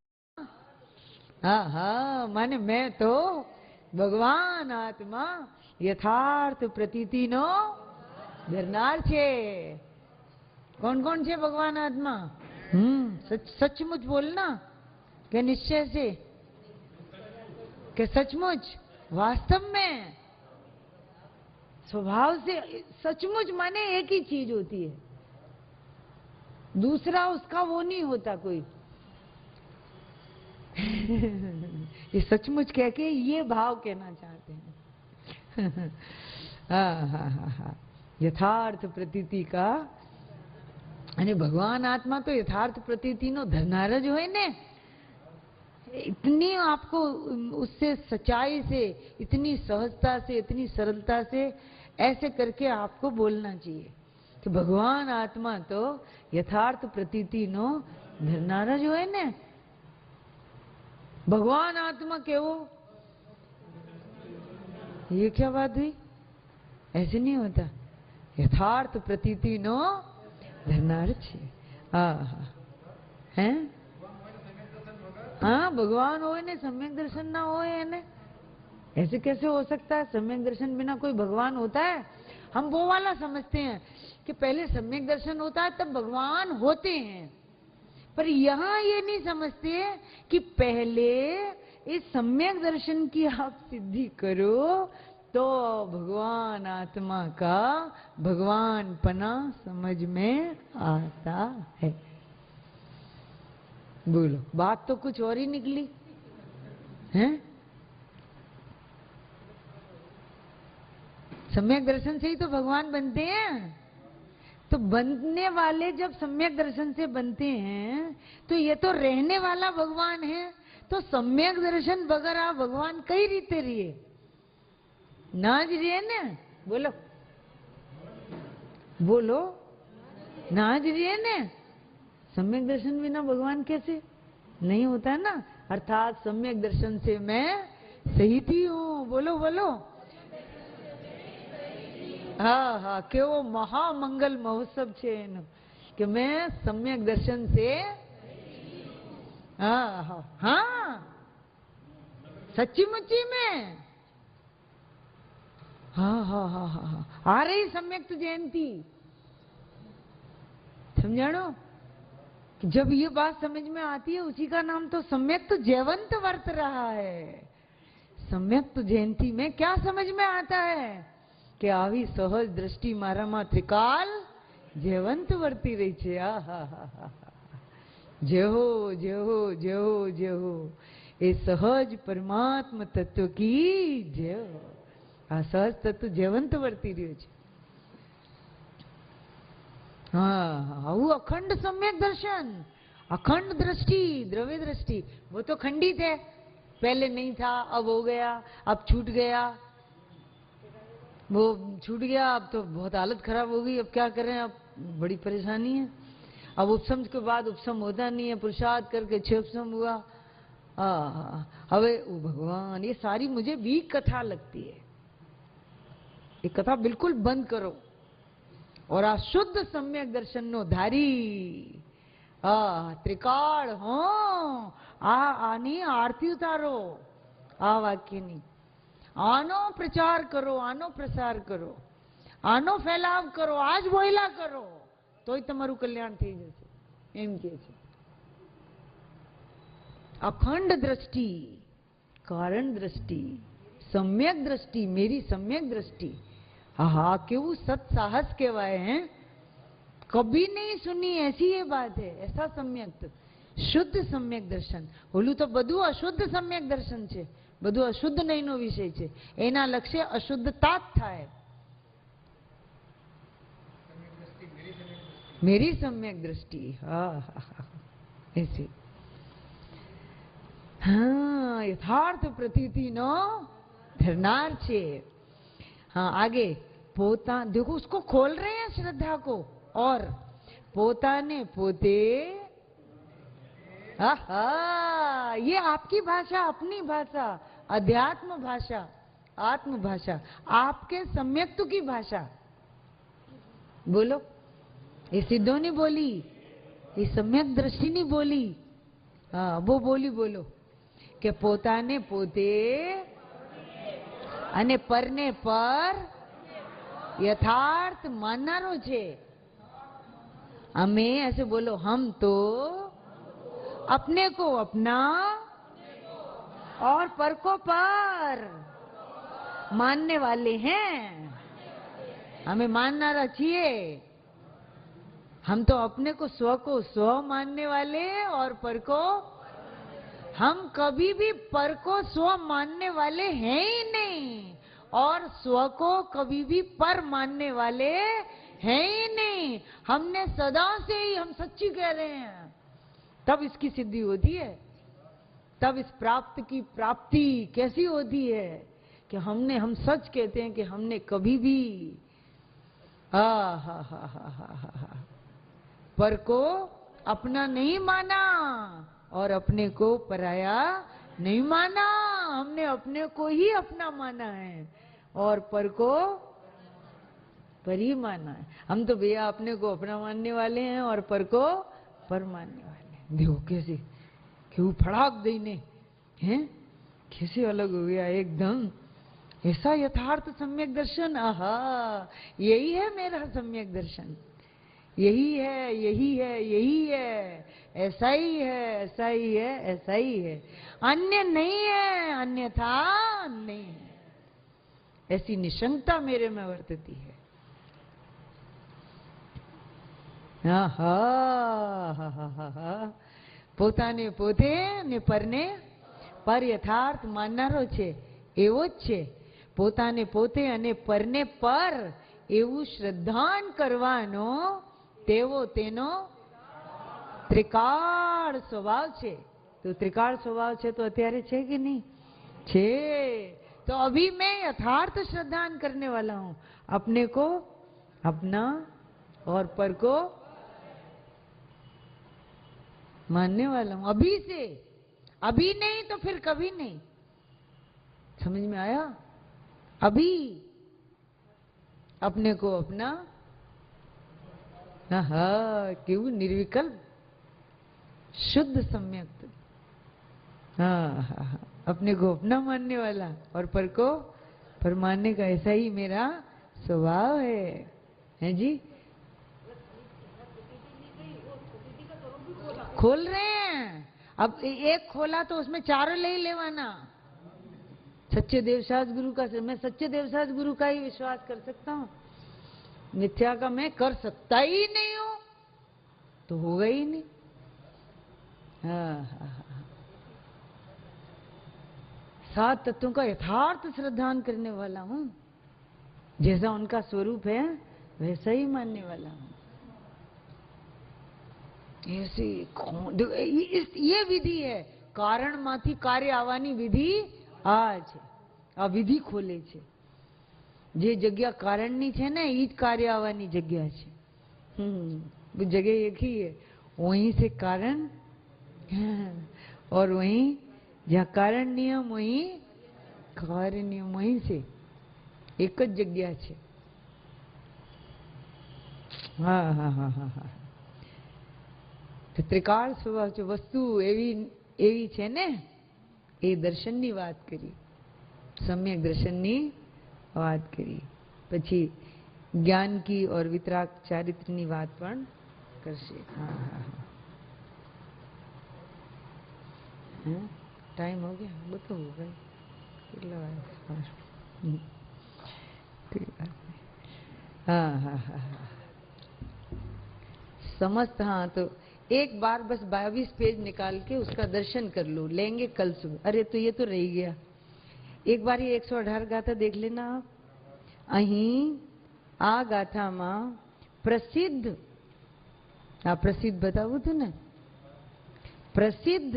Speaker 1: हाँ माने मैं तो ભગવાન આત્મા યથાર્થ પ્રતીતિનો ધરનાર છે. कौन कौन છે भगवान आत्मा? सचमुच बोलना क्या निश्चय से कि सचमुच वास्तव में स्वभाव से. सचमुच माने एक ही चीज होती है, दूसरा उसका वो नहीं होता कोई. ये सचमुच कह के ये भाव कहना चाहते हैं. हाँ. यथार्थ प्रतीति का અને ભગવાન આત્મા તો યથાર્થ પ્રતીતિનો ધરનાર જ હોય ને. इतनी आपको उससे सच्चाई से, इतनी सहजता से, इतनी सरलता से ऐसे करके आपको बोलना चाहिए कि भगवान आत्मा तो यथार्थ प्रतीतिनो धरनार જ હોય ને. भगवान आत्मा केवो, ये क्या बात हुई? ऐसे नहीं होता. यथार्थ प्रतीतिनो धरनार છે. हैं? हाँ, भगवान हो ने सम्यक दर्शन ना हो ने, ऐसे कैसे हो सकता है? सम्यक दर्शन बिना कोई भगवान होता है? हम वो वाला समझते हैं कि पहले सम्यक दर्शन होता है तब भगवान होते हैं, पर यहाँ ये नहीं समझते कि पहले इस सम्यक दर्शन की आप सिद्धि करो तो भगवान आत्मा का भगवानपना समझ में आता है. बोलो, बात तो कुछ और ही निकली है. सम्यक दर्शन से ही तो भगवान बनते हैं. तो बनने वाले जब सम्यक दर्शन से बनते हैं तो ये तो रहने वाला भगवान है. तो सम्यक दर्शन वगैरह भगवान कई रीते रहिए ना જ રે ને. બોલો बोलो, ना જ રે ने. सम्यक दर्शन बिना भगवान कैसे नहीं होता है ना. अर्थात सम्यक दर्शन से मैं सहित ही हूँ. बोलो बोलो. हाँ, केवो महामंगल महोत्सव છે એનો કે मैं सम्यक दर्शन से. हाँ, सच्ची मुच्ची में. हाँ. आ रही सम्यक जयंती. समझाणो? जब ये बात समझ में आती है उसी का नाम तो सम्यक जयवंत वर्त रहा है. सम्यक जयंती में क्या समझ में आता है कि આવી સહજ દ્રષ્ટિ મારામાં ત્રિકાલ જયવંત વર્તી રહી છે. जय हो जय हो जय हो जय हो. ये सहज परमात्मा तत्व की जय हो. आ सहज तत्व जयवंत वर्ती રહ્યો છે. हाँ, वो अखंड सम्यक दर्शन, अखंड दृष्टि, द्रव्य दृष्टि, वो तो खंडित है. पहले नहीं था, अब हो गया, अब छूट गया. वो छूट गया, अब तो बहुत हालत खराब हो गई. अब क्या करें, अब बड़ी परेशानी है. अब उपसम के बाद उपसम होता नहीं है. पुरुषार्थ करके 6 उपसम हुआ. हवे ओ भगवान, ये सारी मुझे वीक कथा लगती है. ये कथा बिल्कुल बंद करो और आ शुद्ध सम्यक दर्शन नो धारी त्रिकाल हो. आनी आरती उतारो. आ वाक्य नहीं. आनो प्रचार करो, आनो प्रसार करो, आनो फैलाव करो, आज बोला करो तो तमारू कल्याण थी जैसे. एम के छे. अखंड दृष्टि, कारण दृष्टि, सम्यक दृष्टि, मेरी सम्यक दृष्टि. हाँ, केवू सत साहस कहवाए हैं. कभी नहीं सुनी ऐसी ये बात है. ऐसा सम्यक शुद्ध सम्यक दर्शन. ओलू तो बधु अशुद्ध सम्यक दर्शन છે. બધું અશુદ્ધ નહીનો વિષય છે. એના લક્ષ્ય અશુદ્ધતા જ થાય. मेरी सम्यक दृष्टि. हाँ, ऐसे. हाँ, यथार्थ प्रतीति नो धरनार छे. हाँ, आगे पोता, देखो उसको खोल रहे हैं श्रद्धा को. और पोताने पोते. ये आपकी भाषा, अपनी भाषा, अध्यात्म भाषा, आत्म भाषा, आपके सम्यक्तु की भाषा. बोलो, ये सिद्धो नहीं बोली, ये सम्यक दृष्टि नहीं बोली. हाँ, वो बोली. बोलो कि पोताने पोते અને પરને પર यथार्थ माननारो छे। हमें ऐसे बोलो, हम तो अपने को अपना और पर को पर मानने वाले हैं। हमें माननारा छिए। हम तो अपने को स्व मानने वाले और पर को, हम कभी भी पर को स्व मानने वाले हैं ही नहीं और स्व को कभी भी पर मानने वाले हैं ही नहीं। हमने सदा से ही हम सच्ची कह रहे हैं, तब इसकी सिद्धि होती है। तब इस प्राप्त की प्राप्ति कैसी होती है कि हम सच कहते हैं कि हमने कभी भी पर को अपना नहीं माना और अपने को पराया नहीं माना। हमने अपने को ही अपना माना है और पर को पर ही माना है। हम तो भैया अपने को अपना मानने वाले हैं और पर को पर मानने वाले हैं। देखो कैसे क्यों फड़ाक देने हैं, कैसे अलग हो गया एकदम। ऐसा यथार्थ सम्यक दर्शन, आहा, यही है मेरा सम्यक दर्शन। यही है, यही है, यही है, ऐसा ही है, ऐसा ही है, ऐसा ही है, अन्य नहीं है, अन्यथा नहीं है। ऐसी निशंकता मेरे में वर्तती है। પોતાને પોતે ને પરને પર યથાર્થ માનનારો છે એવો જ છે। પોતાને પોતે અને પરને પર એવું શ્રદ્ધાન કરવાનો તેવો તેનો ત્રિકાળ સ્વભાવ છે। તો ત્રિકાળ સ્વભાવ છે તો અત્યારે છે કે નહીં છે? तो अभी मैं यथार्थ श्रद्धान करने वाला हूं, अपने को अपना और पर को मानने वाला हूं। अभी से, अभी नहीं तो फिर कभी नहीं। समझ में आया? अभी अपने को अपना, केवू निर्विकल्प शुद्ध सम्यक, अपने को अपना मानने वाला और पर को पर मानने का ऐसा ही मेरा स्वभाव है जी। खोल रहे हैं, अब एक खोला तो उसमें चारों ले ही लेवाना। सच्चे देवसास गुरु का, मैं सच्चे देवसास गुरु का ही विश्वास कर सकता हूँ, मिथ्या का मैं कर सकता ही नहीं हूं, तो होगा ही नहीं। सात तत्वों का यथार्थ श्रद्धान करने वाला हूं, जैसा उनका स्वरूप है वैसा ही मानने वाला हूं। ऐसी ये विधि है, कारण माथी कार्य आवानी विधि आ છે। આ વિધિ ખોલે છે। જે જગ્યા કારણની છે ને એ જ કાર્ય આવવાની જગ્યા છે। जगह एक ही है, वहीं से कारण और वहीं जहाँ कारण नियम वहीं कार्य नियम, वहीं से एक ज जग्या છે। तो त्रिकाल स्वभाव છે, वस्तु એવી છે ને, એ દર્શનની વાત કરી, सम्यक दर्शनની વાત કરી, પછી ज्ञान की और वितराग चारित्रनी बात पण करशे। टाइम हो गया, बताओ भाई કેટલા વાગે? समस्त। हाँ, तो एक बार बस 22 पेज निकाल के उसका दर्शन कर लो, लेंगे कल सुबह। अरे तो ये तो रह गया, एक बार ये 118 गाथा देख लेना आप। अहीं आ गाथा में प्रसिद्ध, प्रसिद्ध बतावू थू ने, प्रसिद्ध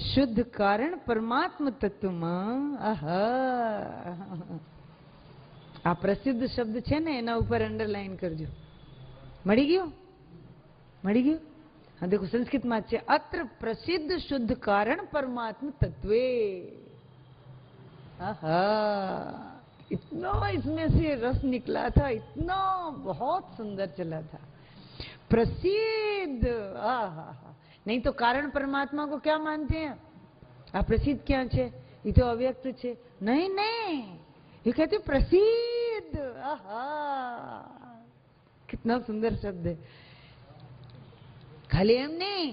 Speaker 1: शुद्ध कारण परमात्म तत्व में, आ प्रसिद्ध शब्द छे ने एना ऊपर अंडरलाइन करजो। मળી गयो? मળી गयो? हाँ देखो संस्कृत में है, अत्र प्रसिद्ध शुद्ध कारण परमात्म तत्वे। इतना इसमें से रस निकला था, इतना बहुत सुंदर चला था। प्रसिद्ध, नहीं तो कारण परमात्मा को क्या मानते हैं? आप प्रसिद्ध क्या छे? ये तो अव्यक्त छे। नहीं नहीं, ये कहते प्रसिद्ध। आहा, कितना सुंदर शब्द है। खाली एम नहीं,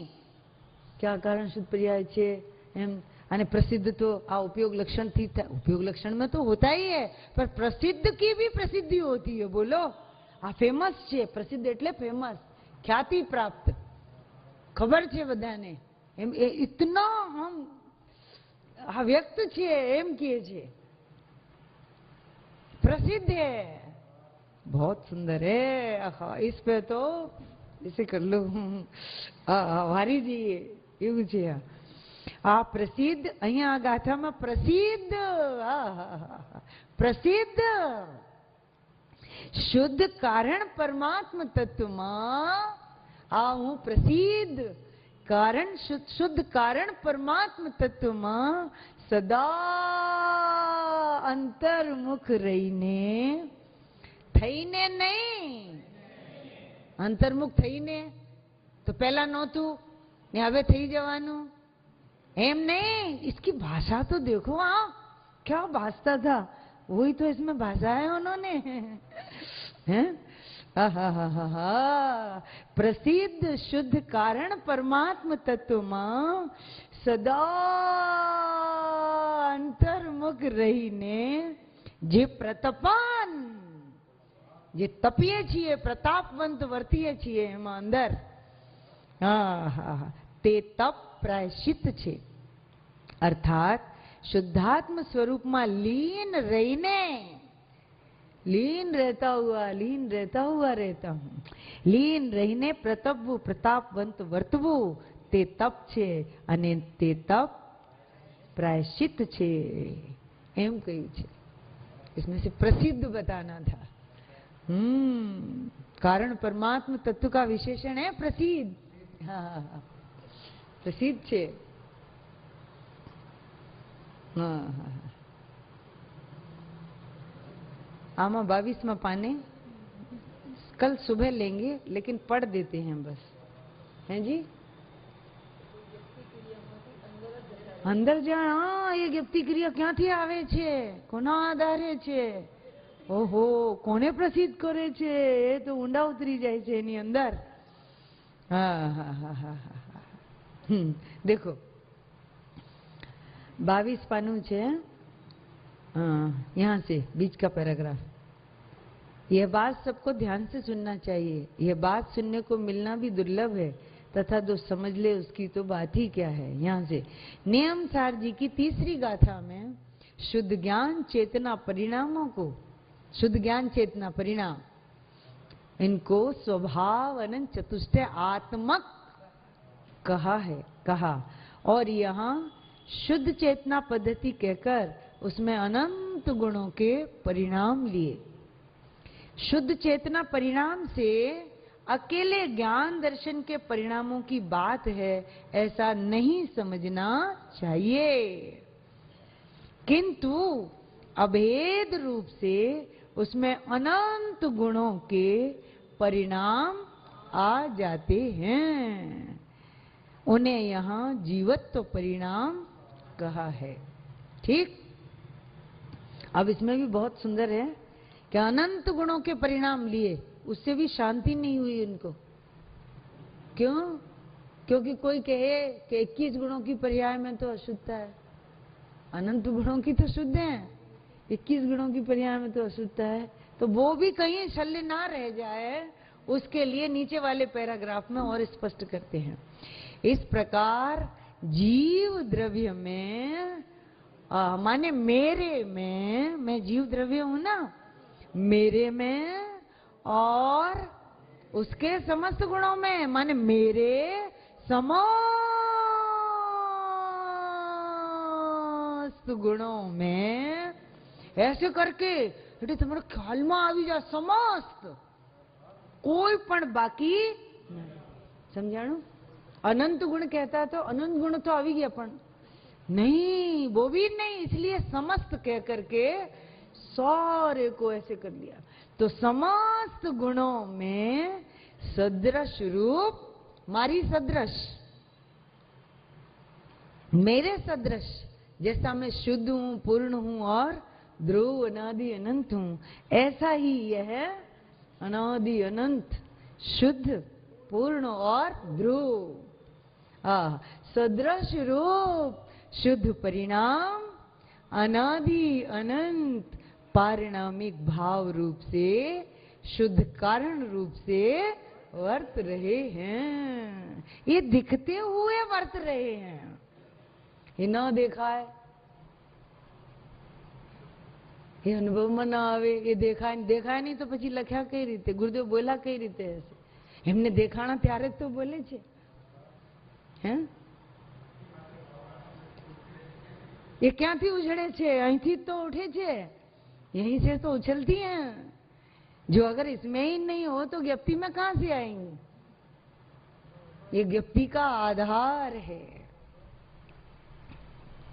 Speaker 1: क्या कारण शुद्ध पर्याय छे एम, અને પ્રસિદ્ધ તો આ ઉપયોગ લક્ષણ થી, ઉપયોગ લક્ષણ में तो होता ही है, पर प्रसिद्ध की भी प्रसिद्धि होती है। बोलो, આ ફેમસ છે, પ્રસિદ્ધ એટલે ફેમસ, ખ્યાતિ પ્રાપ્ત, ખબર છે બધાને, એમ इतना हम व्यक्त છે એમ કહે છે, प्रसिद्ध है, बहुत सुंदर है। इस पे तो इसे कर लो, वारी जी એવું છે। આ પ્રસિદ્ધ, અહીંયા આ ગાથામાં પ્રસિદ્ધ, પ્રસિદ્ધ શુદ્ધ કારણ પરમાત્મ તત્વમાં આ હું પ્રસિદ્ધ કારણ, શુદ્ધ કારણ પરમાત્મ તત્વમાં સદા અંતર્મુખ રહીને, થઈને નહીં, અંતર્મુખ થઈને તો પહેલા નહોતું ને હવે થઈ જવાનું एम नहीं। इसकी भाषा तो देखो, आप क्या भाषा था, वही तो इसमें भाषा है उन्होंने, हैं? प्रसिद्ध शुद्ध कारण परमात्म तत्व में सदा अंतर्मुख रहीने जे प्रतपान, जे तपीए छीए, प्रतापवंत वर्तीए छीए एम अंदर, ते तप प्रायश्चित छे। अर्थात शुद्धात्म स्वरूप में लीन रहीने, लीन रहता हुआ रहता हूं, लीन रहीने प्रतपवु, प्रतापवंत वर्तवु, ते तप छे, अने ते तप प्रायश्चित छे एम कह्युं छे। इसमें से प्रसिद्ध बताना था। कारण परमात्म तत्व का विशेषण है प्रसिद्ध। हाँ, प्रसिद्ध छे। आमा 22वां पाने कल सुबह लेंगे, लेकिन पढ़ देते हैं बस, हैं जी। अंदर जा, हाँ, ये ज्ञप्ति क्रिया क्यांथी आवे छे, कोना आधारे छे, ओहो, कोने प्रसिद्ध करे छे, ए तो ऊंडा उतरी जाए छे एनी अंदर। हाँ, देखो 22 पानू छे, यहाँ से बीच का पैराग्राफ। यह बात सबको ध्यान से सुनना चाहिए। यह बात सुनने को मिलना भी दुर्लभ है, तथा जो समझ ले उसकी तो बात ही क्या है। यहाँ से नियम सार जी की तीसरी गाथा में शुद्ध ज्ञान चेतना परिणामों को, शुद्ध ज्ञान चेतना परिणाम, इनको स्वभाव अनंत चतुष्टय आत्मक कहा, और यहाँ शुद्ध चेतना पद्धति कहकर उसमें अनंत गुणों के परिणाम लिए। शुद्ध चेतना परिणाम से अकेले ज्ञान दर्शन के परिणामों की बात है, ऐसा नहीं समझना चाहिए, किंतु अभेद रूप से उसमें अनंत गुणों के परिणाम आ जाते हैं। उन्हें यहाँ जीवत्व परिणाम कहा है। ठीक, अब इसमें भी बहुत सुंदर है कि अनंत गुणों के परिणाम लिए, उससे भी शांति नहीं हुई उनको। क्यों? क्योंकि कोई कहे कि 21 गुणों की पर्याय में तो अशुद्धता है, अनंत गुणों की तो शुद्ध है, 21 गुणों की पर्याय में तो अशुद्धता है, तो वो भी कहीं शल्य ना रह जाए, उसके लिए नीचे वाले पैराग्राफ में और स्पष्ट करते हैं। इस प्रकार जीव द्रव्य में माने मेरे में, मैं जीव द्रव्य हूं ना, मेरे में और उसके समस्त गुणों में, माने मेरे समस्त गुणों में, ऐसे करके એટલે તમારા ખ્યાલમાં આવી જાય સમસ્ત, કોઈ પણ બાકી સમજાણું। अनंत गुण कहता तो अनंत गुण तो आ गया, पण नहीं, वो भी नहीं, इसलिए समस्त कह करके सारे को ऐसे कर लिया। तो समस्त गुणों में सदृश रूप, मारी सदृश, मेरे सदृश, जैसा मैं शुद्ध हूं, पूर्ण हूं और ध्रुव अनादि अनंत हूं, ऐसा ही यह अनादि अनंत शुद्ध पूर्ण और ध्रुव सदृश रूप शुद्ध परिणाम अनादि अनंत पारिणामिक भाव रूप से शुद्ध कारण रूप से वर्त रहे हैं। ये दिखते हुए वर्त रहे हैं, ये ना देखा है, ये अनुभव में ना आवे, ये देखा नहीं तो પછી લખ્યા કઈ રીતે, ગુરુદેવ બોલા કઈ રીતે હશે? એમને દેખાણા ત્યારે તો બોલે છે हैं? ये ક્યાંથી ઉછળે છે? અહીંથી તો ઉઠે છે, यहीं से तो उछलती हैं। जो अगर इसमें ही नहीं हो तो ज्ञप्ति में कहां से आएंगी? ये ज्ञप्ति का आधार है।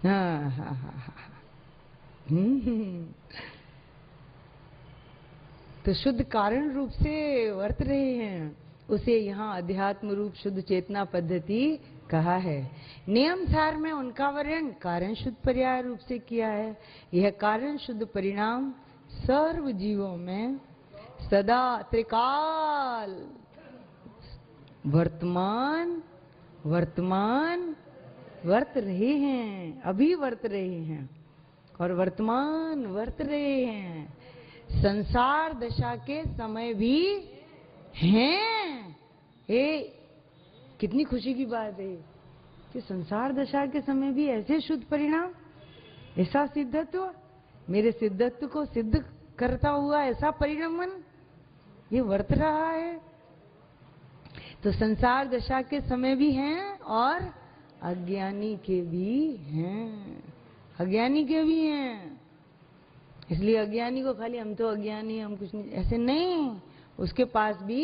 Speaker 1: हाँ हाँ हाँ हाँ। तो शुद्ध कारण रूप से वर्त रहे हैं, उसे यहाँ अध्यात्म रूप शुद्ध चेतना पद्धति कहा है। नियम सार में उनका वर्णन कारण शुद्ध पर्याय रूप से किया है। यह कारण शुद्ध परिणाम सर्व जीवों में सदा त्रिकाल वर्तमान वर्त रहे हैं, अभी वर्त रहे हैं और वर्तमान वर्त रहे हैं, संसार दशा के समय भी हैं। ये कितनी खुशी की बात है कि संसार दशा के समय भी ऐसे शुद्ध परिणाम, ऐसा सिद्धत्व, मेरे सिद्धत्व को सिद्ध करता हुआ ऐसा परिणमन ये वर्त रहा है। तो संसार दशा के समय भी हैं और अज्ञानी के भी हैं, अज्ञानी के भी हैं। इसलिए अज्ञानी को खाली हम तो अज्ञानी, हम कुछ नहीं, ऐसे नहीं, उसके पास भी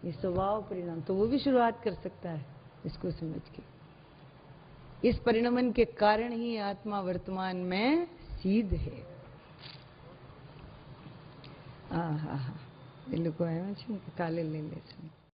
Speaker 1: ये स्वभाव परिणाम, तो वो भी शुरुआत कर सकता है इसको समझ के। इस परिणमन के कारण ही आत्मा वर्तमान में सिद्ध है। હા હા હા, એ લોકો આવ્યા છે ને, કાલે લઈ લેશે।